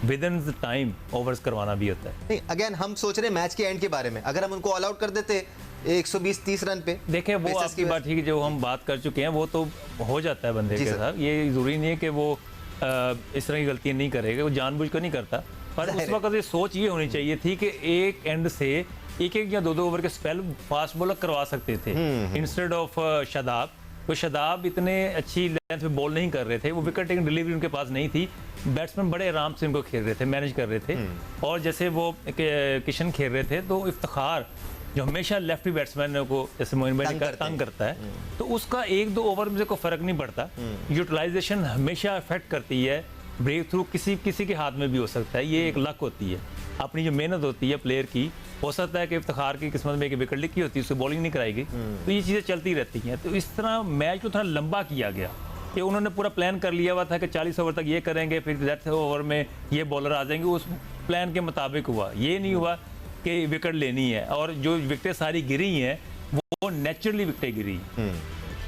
विद इन टाइम ओवर्स करवाना भी होता है। नहीं, अगेन हम सोच रहे हैं मैच के एंड के बारे में, अगर हम उनको ऑल आउट कर देते 120-30 रन पे, देखिए वो Pacers आपकी की बात ठीक है, जो हम बात कर चुके हैं वो तो हो जाता है बंदे जी के सर। साथ, ये ज़रूरी नहीं है कि वो इस तरह की गलतियाँ नहीं करेगा, वो जानबूझ कर नहीं करता। पर जाहिर उस है। वक्त ये सोच ये होनी चाहिए थी कि एक एंड से एक या दो ओवर के स्पेल फास्ट बॉलर करवा सकते थे इंस्टेड ऑफ शादाब। तो शादाब इतने अच्छी लेंथ पे बॉल नहीं कर रहे थे, वो विकेट टेकिंग डिलीवरी उनके पास नहीं थी, बैट्समैन बड़े आराम से उनको खेल रहे थे, मैनेज कर रहे थे। और जैसे वो किशन खेल रहे थे तो इफ्तिखार जो हमेशा लेफ्टी बैट्समैन को जैसे मोइन भाई ने तंग करता है, तो उसका 1-2 ओवर में से कोई फर्क नहीं पड़ता। यूटिलाइजेशन हमेशा इफेक्ट करती है, ब्रेक थ्रू किसी के हाथ में भी हो सकता है, ये एक लक होती है, अपनी जो मेहनत होती है प्लेयर की। हो सकता है कि इफ्तिखार की किस्मत में एक विकेट लिखी होती है, उससे बॉलिंग नहीं कराएगी, तो ये चीज़ें चलती रहती हैं। तो इस तरह मैच को थोड़ा लंबा किया गया कि उन्होंने पूरा प्लान कर लिया हुआ था कि 40 ओवर तक ये करेंगे, फिर डेथ ओवर में ये बॉलर आ जाएंगे, उस प्लान के मुताबिक हुआ। ये नहीं हुआ कि विकेट लेनी है, और जो विकेटें सारी गिरी हैं वो नेचुरली विकेटें गिरी,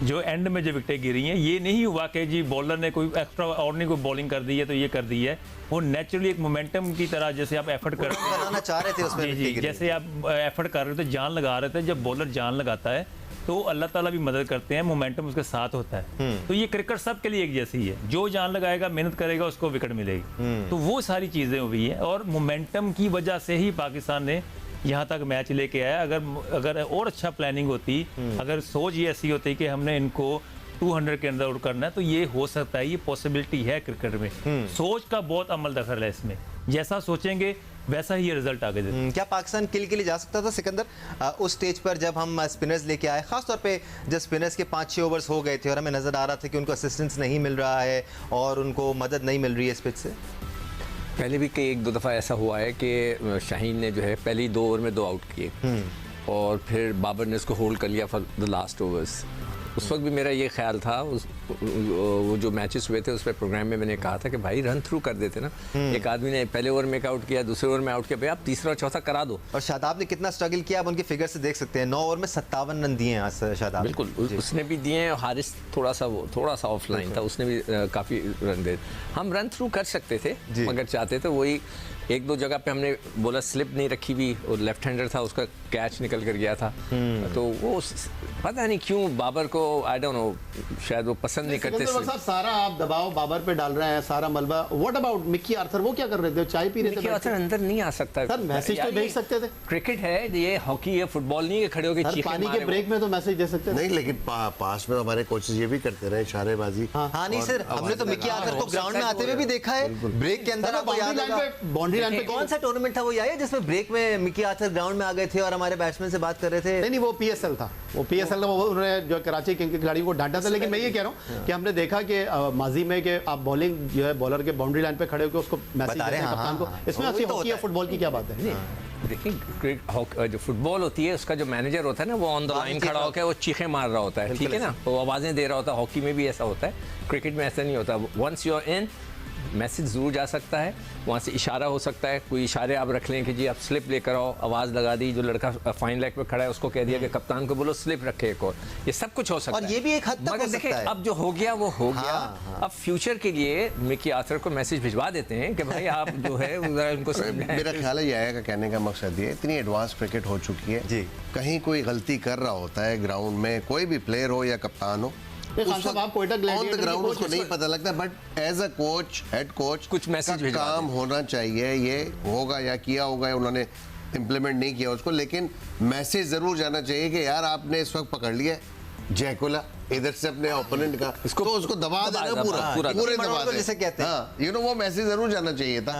जो एंड में जो विकेटें गिरी हैं, ये नहीं हुआ कि जी बॉलर ने कोई एक्स्ट्रा ऑर्डिनरी कोई बॉलिंग कर दी है तो ये कर दी है। वो नेचुरली एक मोमेंटम की तरह जैसे आप एफर्ट कर बनाना चाह रहे थे उसमें जी, विकेट गिरी। जैसे आप एफर्ट कर रहे थे, जान लगा रहे थे, जब बॉलर जान लगाता है तो अल्लाह ताला भी मदद करते हैं, मोमेंटम उसके साथ होता है। तो ये क्रिकेट सब के लिए एक जैसी है, जो जान लगाएगा मेहनत करेगा उसको विकेट मिलेगी। तो वो सारी चीज़ें हुई हैं और मोमेंटम की वजह से ही पाकिस्तान ने यहाँ तक मैच लेके आया। अगर और अच्छा प्लानिंग होती, अगर सोच ये ऐसी होती कि हमने इनको 200 के अंदर आउट करना है, तो ये हो सकता है, ये पॉसिबिलिटी है क्रिकेट में। सोच का बहुत अमल दखल है इसमें, जैसा सोचेंगे वैसा ही ये रिजल्ट आगे देता है। क्या पाकिस्तान किल के लिए जा सकता था सिकंदर उस स्टेज पर जब हम स्पिनर्स लेके आए, खासतौर पे जब स्पिनर्स के 5-6 ओवर्स हो गए थे और हमें नज़र आ रहा था कि उनको असिस्टेंस नहीं मिल रहा है और उनको मदद नहीं मिल रही है इस पिच से? पहले भी कई 1-2 दफ़ा ऐसा हुआ है कि शाहीन ने जो है पहली 2 ओवर में 2 आउट किए और फिर बाबर ने उसको होल्ड कर लिया फॉर द लास्ट ओवर्स। उस वक्त भी मेरा ये ख्याल था, वो जो मैचेस हुए थे उस पर प्रोग्राम में मैंने कहा था कि भाई रन थ्रू कर देते ना। एक आदमी ने पहले ओवर में एक आउट किया, दूसरे ओवर में आउट किया, भाई आप तीसरा और चौथा करा दो। और शादाब ने कितना स्ट्रगल किया, आप उनके फिगर से देख सकते हैं। 9 ओवर में 57 रन दिए हैं शादाब। बिल्कुल, उसने भी दिए हैं। हारिस थोड़ा सा ऑफलाइन था, उसने भी काफ़ी रन दे। हम रन थ्रू कर सकते थे मगर चाहते थे वही 1-2 जगह पे हमने बोला स्लिप नहीं रखी हुई और लेफ्ट हैंडर था, उसका कैच निकल कर गया था। तो वो पता नहीं क्यों बाबर को आई डोंट नो, शायद वो पसंद नहीं करते। साहब सारा आप दबाव बाबर पे डाल रहे हैं, सारा मलबा। व्हाट अबाउट मिकी आर्थर, वो क्या कर रहे थे? चाय पी रहे थे? मिकी आर्थर अंदर नहीं आ सकता सर, मैसेज तो भेज सकते थे। क्रिकेट है ये, हॉकी है, फुटबॉल नहीं है खड़े होकर चीखें पानी मारे के ब्रेक में तो मैसेज दे सकते थे। नहीं, लेकिन पास में हमारे कोचेस ये भी करते रहे, इशारेबाजी। हाँ नहीं सर, हमने तो मिकी आर्थर को ग्राउंड में आते हुए भी देखा है, ब्रेक के अंदर। आपको याद होगा बाउंड्री लाइन पे कौन सा टूर्नामेंट था वो याद है जिसमें ब्रेक में मिकी आर्थर ग्राउंड में आ गए थे और हमारे बैट्समैन से बात कर रहे थे? नहीं, वो पीएसएल था, वो पीएसएल वो उन्होंने जो कराची किंग के खिलाड़ी को डांटा था। लेकिन मैं ये कह रहा हूँ कि हमने देखा कि माजी में कि आप बॉलिंग जो है बॉलर के बाउंड्री लाइन पे खड़े होकर उसको मैसेज बता रहे हैं, कप्तान को, इसमें वही अच्छी तो हॉकी या होता है। फुटबॉल की क्या बात है? देखिए जो फुटबॉल होती है उसका जो मैनेजर होता है ना, वो ऑन द लाइन खड़ा होकर वो चीखें मार रहा होता है, ठीक है ना, वो आवाज़ें दे रहा होता है। हॉकी में भी ऐसा होता है, क्रिकेट में ऐसा नहीं होता। Once you are in, message ज़रूर जा सकता है, वहाँ से इशारा हो सकता है, कोई इशारे आप रख लें कि जी आप स्लिप लेकर आओ, आवाज़ लगा दी, जो लड़का फाइन लेग पे खड़ा है उसको कह दिया कि कप्तान को बोलो स्लिप रखे एक और, ये सब कुछ हो सकता है। और ये भी एक हद तक मगर हो देखिए, सकता है। अब जो हो गया वो हो गया। हाँ। अब फ्यूचर के लिए मिकी आर्थर को मैसेज भिजवा देते हैं कि भाई आप जो है उनको समझाएं। मेरा ख्याल है ये का कहने का मकसद ये, इतनी एडवांस क्रिकेट हो चुकी है जी। कहीं कोई गलती कर रहा होता है ग्राउंड में, कोई भी प्लेयर हो या कप्तान हो, खान साहब, आप Quetta on the gladiator ground की उसको कोच नहीं हैं। पता लगता, but as a coach, head coach कुछ मैसेज का भिजवा काम होना चाहिए। ये होगा या किया होगा या उन्होंने इम्प्लीमेंट नहीं किया उसको, लेकिन मैसेज जरूर जाना चाहिए कि यार आपने इस वक्त पकड़ लिया जयकुला, इधर से अपने ओपोनेंट का, इसको तो उसको दबा देना पूरा पूरा पूरे दबा दबा दो दे, जिसे कहते हैं। हाँ, you know, वो मैसेज जरूर जाना चाहिए था।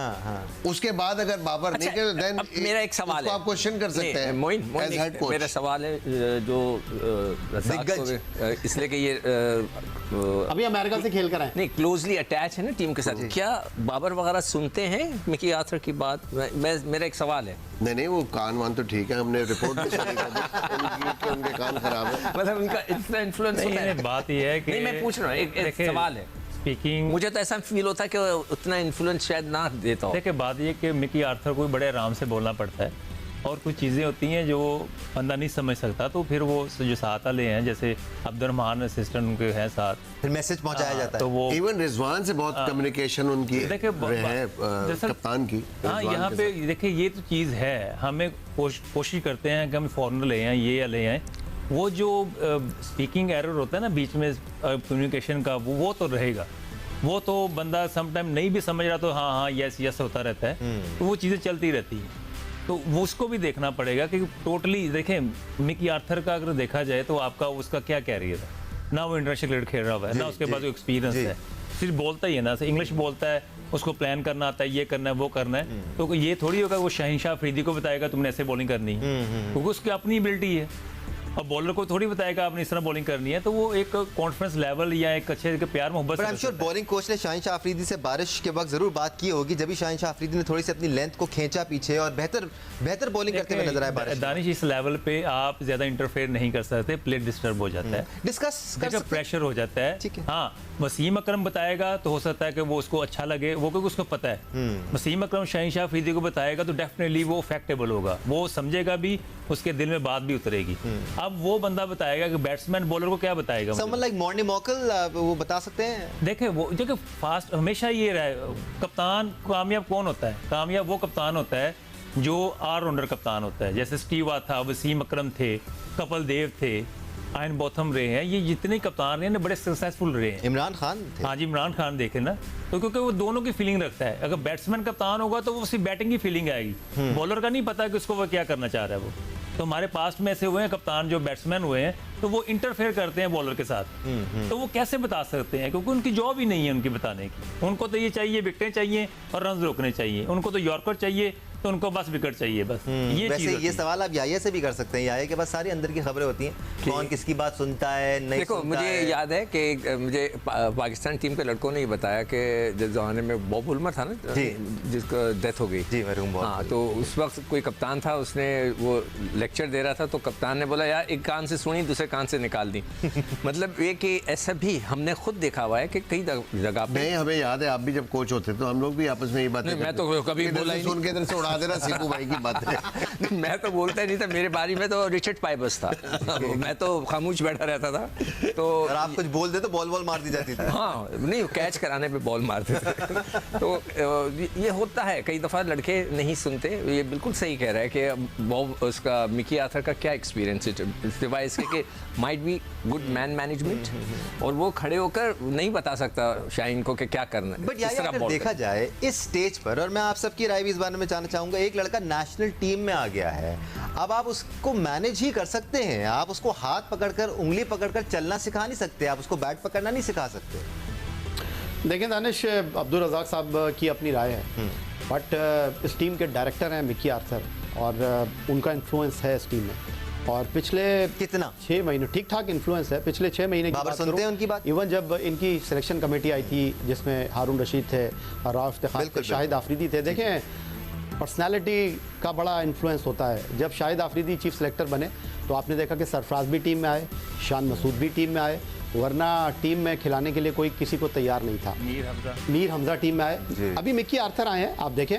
उसके बाद अगर बाबर नहीं करे, then अब मेरा एक सवाल है, आप क्वेश्चन कर सकते हैं मोइन as head coach। मेरा सवाल है जो रज़ाक को, इसलिए कि ये अभी अमेरिका से खेल कर आए। नहीं क्लोजली अटैच है ना टीम के साथ, क्या बाबर वगैरह सुनते हैं मिकी आर्थर की बात? मेरा एक सवाल है। नहीं वो कान वान तो ठीक है, हमने रिपोर्ट भी सुनी कि उनके कान खराब है। मतलब उनका इतना इन्फ्लुएंस होता है? बात यह है कि नहीं, मैं पूछ रहा हूँ, एक सवाल है। स्पीकिंग, मुझे तो ऐसा फील होता है कि उतना इन्फ्लुएंस शायद ना देता हो। देखिए बात ये कि मिकी आर्थर को बड़े आराम से बोलना पड़ता है, और कुछ चीज़ें होती हैं जो बंदा नहीं समझ सकता, तो फिर वो जो साथ वाले हैं, जैसे अब्दुलरहमान असिस्टेंट उनके हैं साथ, फिर मैसेज पहुंचाया जाता तो है। वो इवन रिजवान से बहुत कम्युनिकेशन उनकी देखिए, है, जैसा- कप्तान की। हाँ, रिजवान यहाँ के पे साथ। देखिए ये तो चीज़ है, हमें कोशिश करते हैं कि हम फॉरनर ले आएँ, ये ले आएँ, वो जो स्पीकिंग एरर होता है ना बीच में कम्युनिकेशन का, वो तो रहेगा। वो तो बंदा समटाइम नहीं भी समझ रहा तो हाँ यस यस होता रहता है, तो वो चीज़ें चलती रहती हैं। तो वो उसको भी देखना पड़ेगा कि टोटली देखें, मिकी आर्थर का अगर देखा जाए तो आपका उसका क्या कैरियर है ना, वो इंटरनेशनल क्रिकेट खेल रहा हुआ है ना, उसके पास एक्सपीरियंस है, सिर्फ बोलता ही है ना, इंग्लिश बोलता है, उसको प्लान करना आता है, ये करना है वो करना है, तो ये थोड़ी होगा वो शहनशाह अफरीदी को बताएगा तुमने ऐसे बॉलिंग करनी है, क्योंकि उसकी अपनी एबिलिटी है। और बॉलर को थोड़ी बताएगा आपने इस तरह बॉलिंग करनी है, तो वो एक कॉन्फिडेंस लेवल या एक अच्छे प्यार मोहब्बत पर I am sure bowling coach ने शाहिनशाह अफरीदी से बारिश के वक्त जरूर बात की होगी, जब भी शाहिनशाह अफरीदी ने थोड़ी सी अपनी लेंथ को खींचा पीछे और बेहतर बॉलिंग करते हुए नजर आए बारिश। दानिश, इस लेवल पे आप ज्यादा इंटरफेयर नहीं कर सकते, प्ले डिस्टर्ब हो जाता है, डिस्कस कर सकते प्रेशर हो जाता है। ठीक है। हाँ, वसीम अकरम बताएगा तो हो सकता है कि वो उसको अच्छा लगे, वो क्योंकि उसको पता है। वसीम अकरम शाहिनशाह अफरीदी को बताएगा तो डेफिनेटली वो फैक्टेबल होगा, वो समझेगा भी, उसके दिल में बात भी उतरेगी। अब वो बंदा बताएगा कि बैट्समैन बॉलर को क्या बताएगा। समवन लाइक मॉर्नी मॉकल वो बता सकते हैं। देखे वो जो फास्ट हमेशा ये रहा है, कप्तान कामयाब कौन होता है? कामयाब वो कप्तान होता है जो ऑलराउंडर कप्तान होता है, जैसे स्टीव था, वसीम अकरम थे, कपिल देव थे, आयन बोथम रहे हैं, ये जितने कप्तान रहे हैं बड़े सक्सेसफुल रहे हैं। इमरान खान थे। हाँ जी, इमरान खान देखे ना, तो क्योंकि वो दोनों की फीलिंग रखता है। अगर बैट्समैन कप्तान होगा तो वो सिर्फ बैटिंग की फीलिंग आएगी, बॉलर का नहीं पता कि उसको वो क्या करना चाह रहा है। वो तो हमारे पास में ऐसे हुए हैं कप्तान जो बैट्समैन हुए हैं, तो वो इंटरफेयर करते हैं बॉलर के साथ, तो वो कैसे बता सकते हैं? क्योंकि उनकी जॉब ही नहीं है उनकी बताने की। उनको तो ये चाहिए, विकेटें चाहिए और रन रोकने चाहिए, उनको तो यॉर्कर चाहिए, तो उनको बस विकेट चाहिए, बस ये वैसे चीज़ ये सवाल आप याया से भी कर सकते हैं, याया के पास सारी अंदर की खबरें होती हैं, कौन किसकी बात सुनता है नहीं देखो, सुनता मुझे है। याद है कि मुझे पाकिस्तान टीम के लड़कों ने ये बताया कि जिस जमाने में बॉब उल्मर था ना, जी। जिसका डेथ हो गई, जी, मरहूम बॉब। हाँ, तो उस वक्त कोई कप्तान था, उसने वो लेक्चर दे रहा था, तो कप्तान ने बोला यार एक कान से सुनी दूसरे कान से निकाल दी। मतलब ये कि ऐसा भी हमने खुद देखा हुआ है कि कई जगह पे। नहीं, हमें याद है आप भी जब कोच होते तो हम लोग भी आपस में ये बातें मैं तो कभी बोला ही सुन के इधर से उड़ा देना सीकू भाई की बातें। मैं तो बोलता ही नहीं था, मेरे बारी में तो रिचर्ड पाइबस था, मैं तो खामोश बैठा रहता था। तो अगर आप कुछ बोल दे तो बॉल मार दी जाती थी। हाँ, नहीं कैच कराने पे बॉल मारते थे। तो ये होता है कई दफ़ा, लड़के नहीं सुनते। ये बिल्कुल सही कह रहा है कि बॉब उसका मिकी आर्थर का क्या एक्सपीरियंस है, सिवाय इसके कि might be good man management, और वो खड़े होकर नहीं बता सकता शाहीन को कि क्या करना है। बट यार अगर देखा जाए इस स्टेज पर, और मैं आप सबकी राय भी इस बारे में जानना चाहूंगा, एक लड़का नेशनल टीम में आ गया है, अब आप उसको मैनेज ही कर सकते हैं, आप उसको हाथ पकड़कर उंगली पकड़कर चलना सिखा नहीं सकते, आप उसको बैट पकड़ना नहीं सिखा सकते। देखें दानिश, अब्दुल रज़ाक साहब की अपनी राय है, बट इस टीम के डायरेक्टर हैं मिकी आर्थर, और उनका इन्फ्लुएंस है इस टीम में, और पिछले कितना 6 महीने ठीक ठाक इन्फ्लुएंस है। पिछले 6 महीने की बाबर बात सुनते करूं, हैं उनकी बात? इवन जब इनकी सिलेक्शन कमेटी आई थी जिसमें हारून रशीद थे, राव इफ्तिखार थे, शाहिद आफरीदी थे, देखें पर्सनालिटी का बड़ा इन्फ्लुएंस होता है। जब शाहिद आफरीदी चीफ सेलेक्टर बने तो आपने देखा कि सरफराज भी टीम में आए, शान मसूद भी टीम में आए, वरना टीम में खिलाने के लिए कोई किसी को तैयार नहीं था। मीर हमजा टीम में आए, अभी मिकी आर्थर आए हैं। आप देखें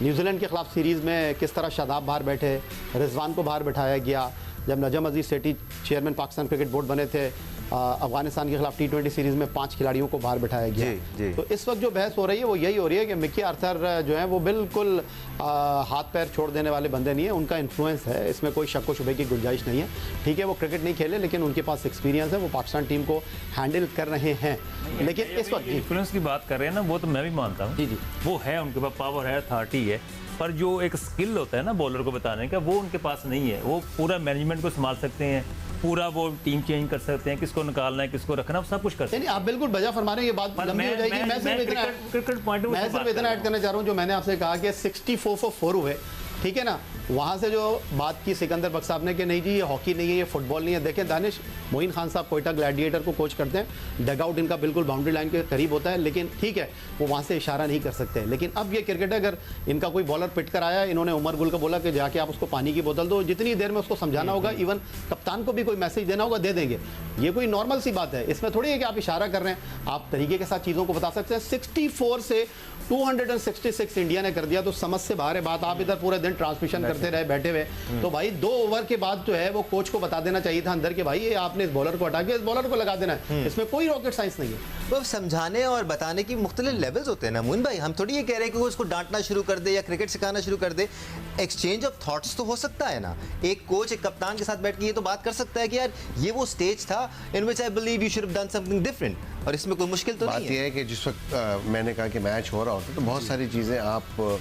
न्यूजीलैंड के खिलाफ सीरीज़ में किस तरह शादाब बाहर बैठे, रिजवान को बाहर बैठाया गया। जब नजम अजीज सेठी चेयरमैन पाकिस्तान क्रिकेट बोर्ड बने थे, अफगानिस्तान के खिलाफ T20 सीरीज़ में 5 खिलाड़ियों को बाहर बैठाया गया। जी। तो इस वक्त जो बहस हो रही है वो यही हो रही है कि मिकी आर्थर जो है वो बिल्कुल हाथ पैर छोड़ देने वाले बंदे नहीं है, उनका इन्फ्लुएंस है, इसमें कोई शक व शुबे की गुंजाइश नहीं है। ठीक है, वो क्रिकेट नहीं खेले, लेकिन उनके पास एक्सपीरियंस है, वो पाकिस्तान टीम को हैंडल कर रहे हैं। लेकिन इस वक्त इन्फ्लुएंस की बात कर रहे हैं ना, वो तो मैं भी मानता हूँ, जी। वो है, उनके पास पावर है, अथॉरिटी है, पर जो एक स्किल होता है ना बॉलर को बताने का, वो उनके पास नहीं है। वो पूरा मैनेजमेंट को संभाल सकते हैं, पूरा वो टीम चेंज कर सकते हैं, किसको निकालना है, किसको रखना है, सब कुछ कर सकते नहीं, आप बिल्कुल बजा फरमा रहे हैं, ये बात हैं। लंबी हो जाएगी। मैं क्रिकेट पॉइंट सिर्फ इतना ऐड करना चाह रहा हूँ, जो मैंने आपसे कहा कि 64 for 4 हुए, ठीक है ना। वहाँ से जो बात की सिकंदर बख्श साहब ने कि नहीं जी ये हॉकी नहीं है, ये फुटबॉल नहीं है। देखें दानिश, मोइन खान साहब कोयटा ग्लैडिएटर को कोच करते हैं, डग आउट इनका बिल्कुल बाउंड्री लाइन के करीब होता है, लेकिन ठीक है वो वहाँ से इशारा नहीं कर सकते। लेकिन अब ये क्रिकेट अगर इनका कोई बॉलर पिट कर आया, इन्होंने उमर गुल को बोला कि जाके आप उसको पानी की बोतल दो, जितनी देर में उसको समझाना होगा, इवन कप्तान को भी कोई मैसेज देना होगा, दे देंगे। ये कोई नॉर्मल सी बात है, इसमें थोड़ी है कि आप इशारा कर रहे हैं, आप तरीके के साथ चीज़ों को बता सकते हैं। 64 से 266 इंडिया ने कर दिया, तो समझ से बाहर है बात। आप इधर पूरे दिन ट्रांसमिशन करते रहे बैठे हुए, तो भाई 2 ओवर के बाद जो है वो कोच को बता देना चाहिए था अंदर के भाई ये आपने इस बॉलर को हटा के इस बॉलर को लगा देना है। इसमें कोई रॉकेट साइंस नहीं है। तो समझाने और बताने की मुख्तलिफ लेवल्स होते हैं ना मोइन भाई। हम थोड़ी ये कह रहे हैं कि वो उसको डांटना शुरू कर दे या क्रिकेट सिखाना शुरू कर दे। एक्सचेंज ऑफ थॉट्स तो हो सकता है ना। एक कोच एक कप्तान के साथ बैठ के ये तो बात कर सकता है कि यार ये वो स्टेज था in which I believe you should have done something different, और इसमें कोई मुश्किल तो बात नहीं यह है कि जिस वक्त मैंने कहा कि मैच हो रहा होता है तो बहुत सारी चीज़ें आप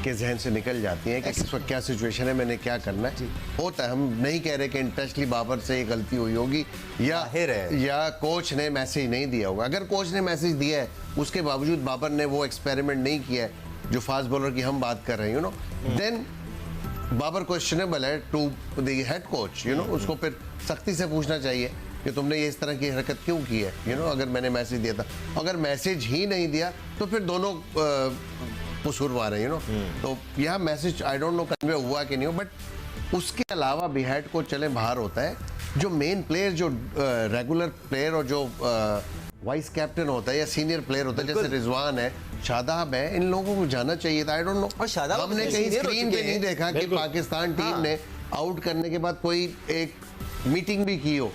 के जहन से निकल जाती हैं कि इस वक्त क्या सिचुएशन है, मैंने क्या करना है। होता है, हम नहीं कह रहे कि इंटेंशनली बाबर से ये गलती हुई होगी जाहिर है। या कोच ने मैसेज नहीं दिया होगा। अगर कोच ने मैसेज दिया है उसके बावजूद बाबर ने वो एक्सपेरिमेंट नहीं किया है जो फास्ट बॉलर की हम बात कर रहे हैं, you know, then Babar questionable है to the head coach, you know. उसको फिर सख्ती से पूछना चाहिए कि तुमने ये इस तरह की हरकत क्यों की है, यू नो। अगर मैंने मैसेज दिया था, अगर मैसेज ही नहीं दिया तो फिर दोनों कसूरवार हैं, यू नो। तो यह message I don't know convey हुआ कि नहीं हो, बट उसके अलावा भी हेड कोच चले बाहर होता है, जो मेन प्लेयर, जो रेगुलर प्लेयर और जो वाइस कैप्टन होता है या सीनियर प्लेयर होता है, जैसे रिजवान है, शादाब है, इन लोगों को जाना चाहिए था। आई डोंट नो, और शादाब हमने अपने कहीं senior हो स्क्रीन चुके पे नहीं हैं। देखा कि पाकिस्तान टीम ने आउट करने के बाद कोई एक मीटिंग भी की हो।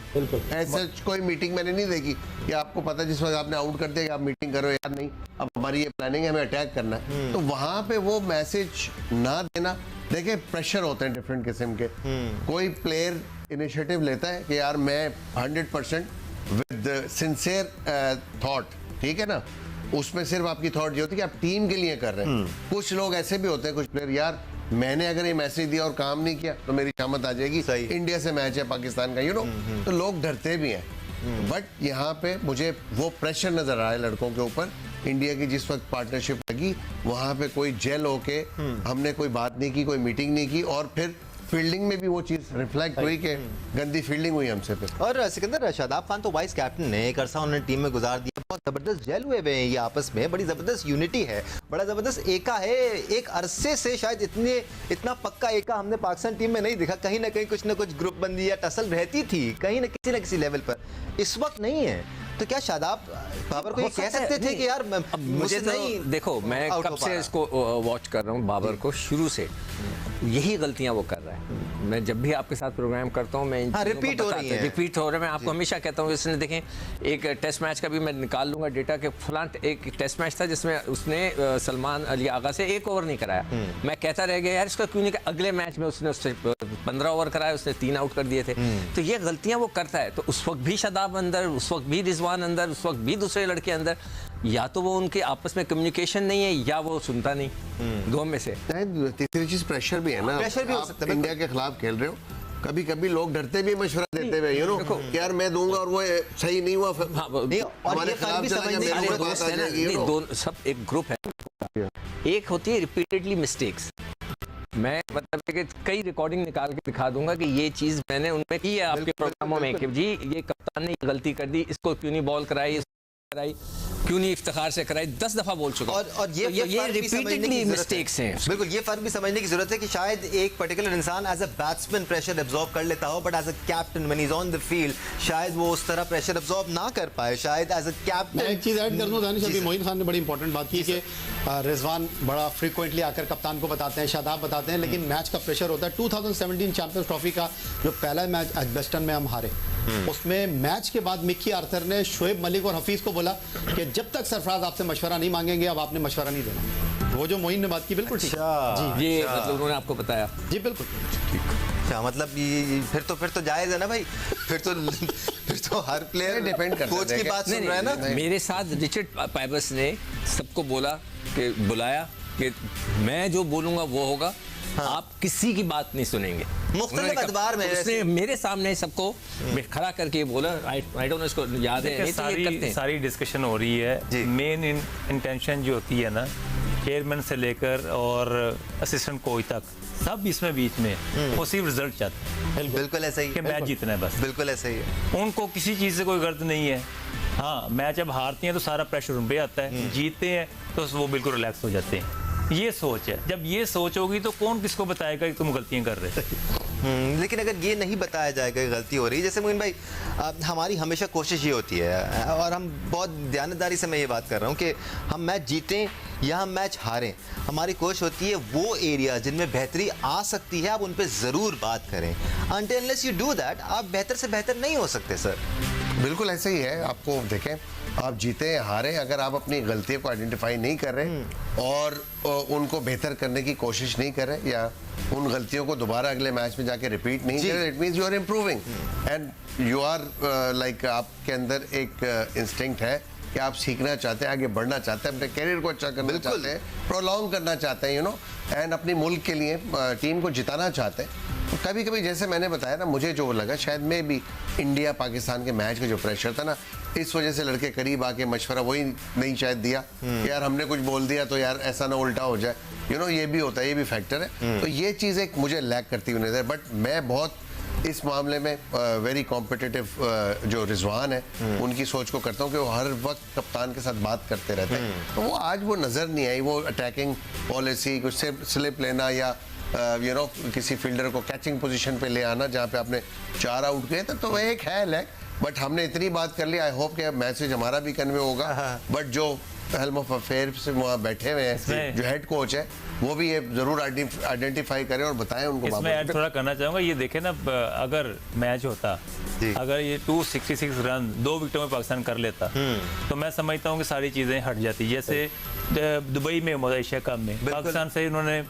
ऐसा कोई मीटिंग मैंने नहीं देखी कि आपको पता है जिस वक्त आपने आउट कर दिया कि आप मीटिंग करो, यार नहीं अब हमारी ये प्लानिंग है, हमें अटैक करना है। तो वहां पे वो मैसेज ना देना, देखिए प्रेशर होते हैं डिफरेंट किस्म के। कोई प्लेयर इनिशिएटिव लेता है कि यार मैं 100% विद सिंसियर थॉट, ठीक है ना, उसमें सिर्फ आपकी थॉट ये होती है कि आप टीम के लिए कर रहे हैं। कुछ लोग ऐसे भी होते हैं, कुछ प्लेयर, यार मैंने अगर ये मैसेज दिया और काम नहीं किया तो मेरी शामत आ जाएगी, इंडिया से मैच है पाकिस्तान का, यू नो। तो लोग डरते भी हैं। बट यहाँ पे मुझे वो प्रेशर नजर आ रहा है लड़कों के ऊपर। इंडिया की जिस वक्त पार्टनरशिप लगी वहां पे कोई जेल होके हमने कोई बात नहीं की, कोई मीटिंग नहीं की, और फिर फील्डिंग में भी वो चीज रिफ्लेक्ट हुई कि गंदी फील्डिंग हुई हमसे फिर। और सिकंदर, शादाब खान तो वाइस कैप्टन ने, एक अरसा उन्होंने टीम में गुजार दिया, बहुत जबरदस्त जेल हुए हैं ये आपस में, बड़ी जबरदस्त यूनिटी है, बड़ा जबरदस्त एका है। एक अरसे से शायद इतना पक्का एका हमने पाकिस्तान टीम में नहीं दिखा। कहीं ना कहीं कुछ ना कुछ ग्रुप बंदी या टसल रहती थी कहीं ना किसी लेवल पर, इस वक्त नहीं है। तो क्या शादाब बाबर को ये कह सकते थे कि यार मुझे नहीं, देखो मैं कब से इसको वॉच कर रहा हूँ बाबर को, शुरू से यही गलतियां वो कर रहा है। मैं जब भी आपके साथ प्रोग्राम करता हूँ, मैं रिपीट हो रही है, रिपीट हो रहा है। मैं आपको हमेशा कहता हूँ, इसने देखें एक टेस्ट मैच का भी मैं निकाल लूंगा डेटा के, फलां एक टेस्ट मैच था जिसमें उसने सलमान अली आगा से 1 ओवर नहीं कराया। मैं कहता रह गया यार इसका क्यों नहीं, अगले मैच में उसने उससे 15 ओवर कराया, उसने 3 आउट कर दिए थे। तो ये गलतियां वो करता है। तो उस वक्त भी शादाब अंदर, उस वक्त भी रिजवान अंदर, उस वक्त भी दूसरे लड़के अंदर, या तो वो उनके आपस में कम्युनिकेशन नहीं है या वो सुनता नहीं, दो में से। तीसरी चीज प्रेशर भी है ना, प्रेशर भी हो सकता है। इंडिया के खिलाफ खेल रहे हो, कभी कभी लोग डरते भी मशवरा देते हुए, यू नो, कि यार मैं दूंगा और वो सही नहीं हुआ, हमारे खिलाफ चला गया, मेरे ऊपर बात आ जाएगी, यू नो। दोनों सब एक ग्रुप है। एक होती है रिपीटेडली मिस्टेक्स। मैं मतलब कि कई रिकॉर्डिंग निकाल के दिखा दूंगा कि ये चीज मैंने उनमें की है आपके प्रोग्रामों में कि जी ये कप्तान ने गलती कर दी, इसको क्यों नहीं बॉल कराई, क्यों नहीं इफ्तिखार से कराई, 10 दफा बोल चुका। और ये रिपीटेडली मिस्टेक्स हैं। बिल्कुल, ये फर्क भी समझने की जरूरत है कि शायद एक पर्टिकुलर इंसान as a batsman pressure absorb कर लेता हो, but as a captain when he is on the field शायद वो उस तरह प्रेशर एब्जॉर्ब ना कर पाए। शायद एज अ कैप्टन मैं एक चीज ऐड कर दूं दानिश, अभी मोइन खान ने बड़ी इंपॉर्टेंट बात की कि रिजवान बड़ा फ्रीक्वेंटली आकर कप्तान को बताते हैं, शादाब बताते हैं, लेकिन मैच का प्रेशर होता है। 2017 चैंपियंस ट्रॉफी का जो पहला मैच एजबेस्टन में हम हारे, उसमें मैच के बाद मिक्की आर्थर ने शोएब मलिक और हफीज को बोला कि जब तक सरफराज आपसे मशवरा नहीं मांगेंगे अब आपने मशवरा नहीं देना। वो जो मोइन ने बात की बिल्कुल ठीक है जी, ये मतलब उन्होंने आपको बताया जी बिल्कुल अच्छा, मतलब ये फिर तो जायज है ना भाई, फिर तो हर प्लेयर डिपेंड करता है, कोच की बात सुन रहा है ना। मेरे साथ रिचर्ड पाइबस ने सबको बोला कि बुलाया कि मैं जो बोलूंगा वो होगा, आप किसी की बात नहीं सुनेंगे। मुख्तलिफ उन्होंने कहा- अखबार में उसने मेरे सामने सबको खड़ा करके बोला, आई डोंट नो, इसको याद है देखिए, नहीं तो ये करते सारी हैं। सारी डिस्कशन हो रही जी। है। मेन इंटेंशन जो होती है ना, चेयरमैन से लेकर और असिस्टेंट कोच तक सब इसमें बीच में वो सिर्फ रिजल्ट चाहते हैं बिल्कुल ऐसा ही कि मैच जीतना है बस। बिल्कुल ऐसा ही है। उनको किसी चीज़ से कोई गर्द नहीं है। हाँ, मैच अब हारते हैं तो सारा प्रेशर उन पे आता है, जीतते हैं तो वो बिल्कुल रिलैक्स हो जाते हैं। ये सोच है। जब ये सोच होगी तो कौन किसको बताएगा कि तुम गलतियां कर रहे थे। लेकिन अगर ये नहीं बताया जाएगा कि गलती हो रही है, जैसे मोइन भाई हमारी हमेशा कोशिश ये होती है, और हम बहुत ध्यानदारी से मैं ये बात कर रहा हूँ कि हम मैच जीतें या हम मैच हारें, हमारी कोशिश होती है वो एरिया जिनमें बेहतरी आ सकती है आप उन पर ज़रूर बात करें। Until unless you do that आप बेहतर से बेहतर नहीं हो सकते सर। बिल्कुल ऐसा ही है। आपको देखें, आप जीते हारे, अगर आप अपनी गलतियों को आइडेंटिफाई नहीं कर रहे और उनको बेहतर करने की कोशिश नहीं कर रहे या उन गलतियों को दोबारा अगले मैच में जाके रिपीट नहीं कर रहे, it means you are improving and you are like आपके अंदर एक इंस्टिंक्ट है कि आप सीखना चाहते हैं, आगे बढ़ना चाहते हैं, अपने करियर को अच्छा करना चाहते हैं, प्रोलॉन्ग करना चाहते हैं, यू नो, एंड अपनी मुल्क के लिए टीम को जिताना चाहते हैं। तो कभी कभी जैसे मैंने बताया ना, मुझे जो लगा शायद में भी इंडिया पाकिस्तान के मैच का जो प्रेशर था ना, इस वजह से लड़के करीब आके मशवरा वही नहीं शायद दिया कि यार हमने कुछ बोल दिया तो यार ऐसा ना उल्टा हो जाए, यू नो, ये भी होता है, ये भी फैक्टर है। तो ये चीज़ एक मुझे लैक करती हुई नजर, बट मैं बहुत इस मामले में वेरी कॉम्पिटिटिव जो रिजवान है उनकी सोच को करता हूँ कि वो हर वक्त कप्तान के साथ बात करते रहते हैं। तो वो आज वो नज़र नहीं आई, वो अटैकिंग पॉलिसी, कुछ स्लिप लेना या यू नो किसी फील्डर को कैचिंग पोजीशन पे ले आना जहाँ पे आपने 4 आउट किए तो वह एक है लैक। बट हमने इतनी बात कर ली, आई होप कि मैसेज हमारा भी कन्वे होगा। बट जो हेल्म ऑफ अफेयर्स वहाँ बैठे हुए हैं, जो हेड कोच है, वो भी ये जरूर आइडेंटिफाई करें और बताएं उनको। इसमें ऐड थोड़ा करना चाहूँगा, ये देखें ना, अगर मैच होता, अगर ये 266 रन 2 विकेटों में पाकिस्तान कर लेता तो मैं समझता हूँ कि सारी चीज़ें हट जाती। जैसे दुबई में एशिया कप में पाकिस्तान से उन्होंने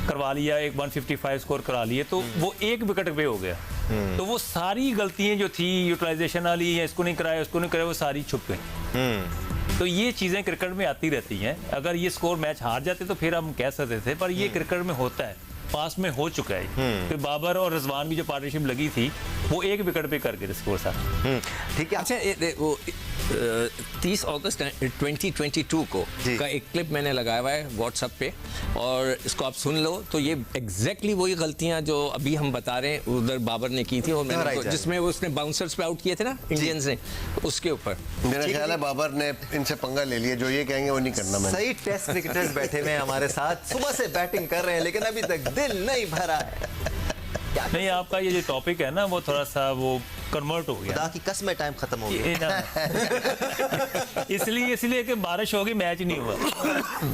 करवा लिया, एक 155 स्कोर करा लिए, तो वो 1 विकेट पे हो गया। तो वो सारी गलतियां जो थी यूटिलाइजेशन वाली, या इसको नहीं कराया उसको नहीं कराया, वो सारी छुप गई। तो ये चीज़ें क्रिकेट में आती रहती हैं। अगर ये स्कोर मैच हार जाते तो फिर हम कह सकते थे, पर ये क्रिकेट में होता है, पास में हो चुका है। फिर बाबर और रिजवान की जो पार्टनरशिप लगी थी वो 1 विकेट पे कर गए स्कोर साथ। ठीक है। अच्छा, वो 30 अगस्त 2022 को का एक क्लिप मैंने लगाया हुआ है व्हाट्सएप पे, और इसको आप सुन लो। तो ये एग्जैक्टली वही गलतियां जो अभी हम बता रहे हैं उधर बाबर ने की थी, और मैंने जिसमें उसने बाउंसर्स पे आउट किए थे ना इंडियंस ने, उसके ऊपर मेरा ख्याल है बाबर ने इनसे पंगा ले लिया, जो ये कहेंगे वो नहीं करना। मैंने सही टेस्ट क्रिकेटर्स बैठे हुए हैं हमारे साथ, सुबह से बैटिंग कर रहे हैं लेकिन अभी तक दिल नहीं भरा है। नहीं, आपका ये जो टॉपिक है ना वो थोड़ा सा वो कन्वर्ट हो गया। खुदा की कसम टाइम खत्म हो गया। ये ना इसलिए कि बारिश होगी, मैच नहीं हुआ।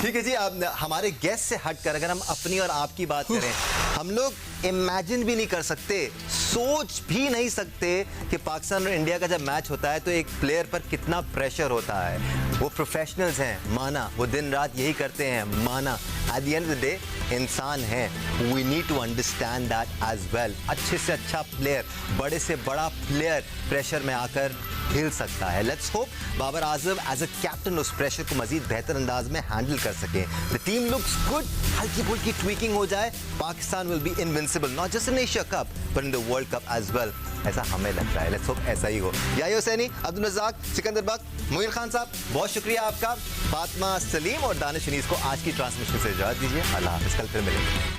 ठीक है जी, आप हमारे गेस्ट से हटकर अगर हम अपनी और आपकी बात करें, हम लोग इमेजिन भी नहीं कर सकते, सोच भी नहीं सकते कि पाकिस्तान और इंडिया का जब मैच होता है तो एक प्लेयर पर कितना प्रेशर होता है। वो प्रोफेशनल्स हैं, माना, वो दिन रात यही करते हैं, माना। At the end of the day इंसान है, we need to understand that as well. अच्छे से अच्छा प्लेयर, बड़े से बड़ा प्लेयर प्रेशर में आकर हिल सकता है। Let's hope Babar Azam as a captain उस प्रेशर को मजीद बेहतर अंदाज में हैंडल कर सके। द टीम लुक्स गुड, हल्की फुल्की ट्वीकिंग हो जाए, Pakistan will be invincible, not just in Asia cup but in the world cup as well. ऐसा हमें लगता है। लेट्स होप ऐसा ही हो। याही हुसैनी, अब्दुल रज़ाक, सिकंदर बक, मोइन खान साहब, बहुत शुक्रिया आपका। फातिमा सलीम और दानिश अनीस को आज की ट्रांसमिशन से इजाज़त दीजिए। अल्लाह हाफ़िज़, कल फिर मिलेंगे।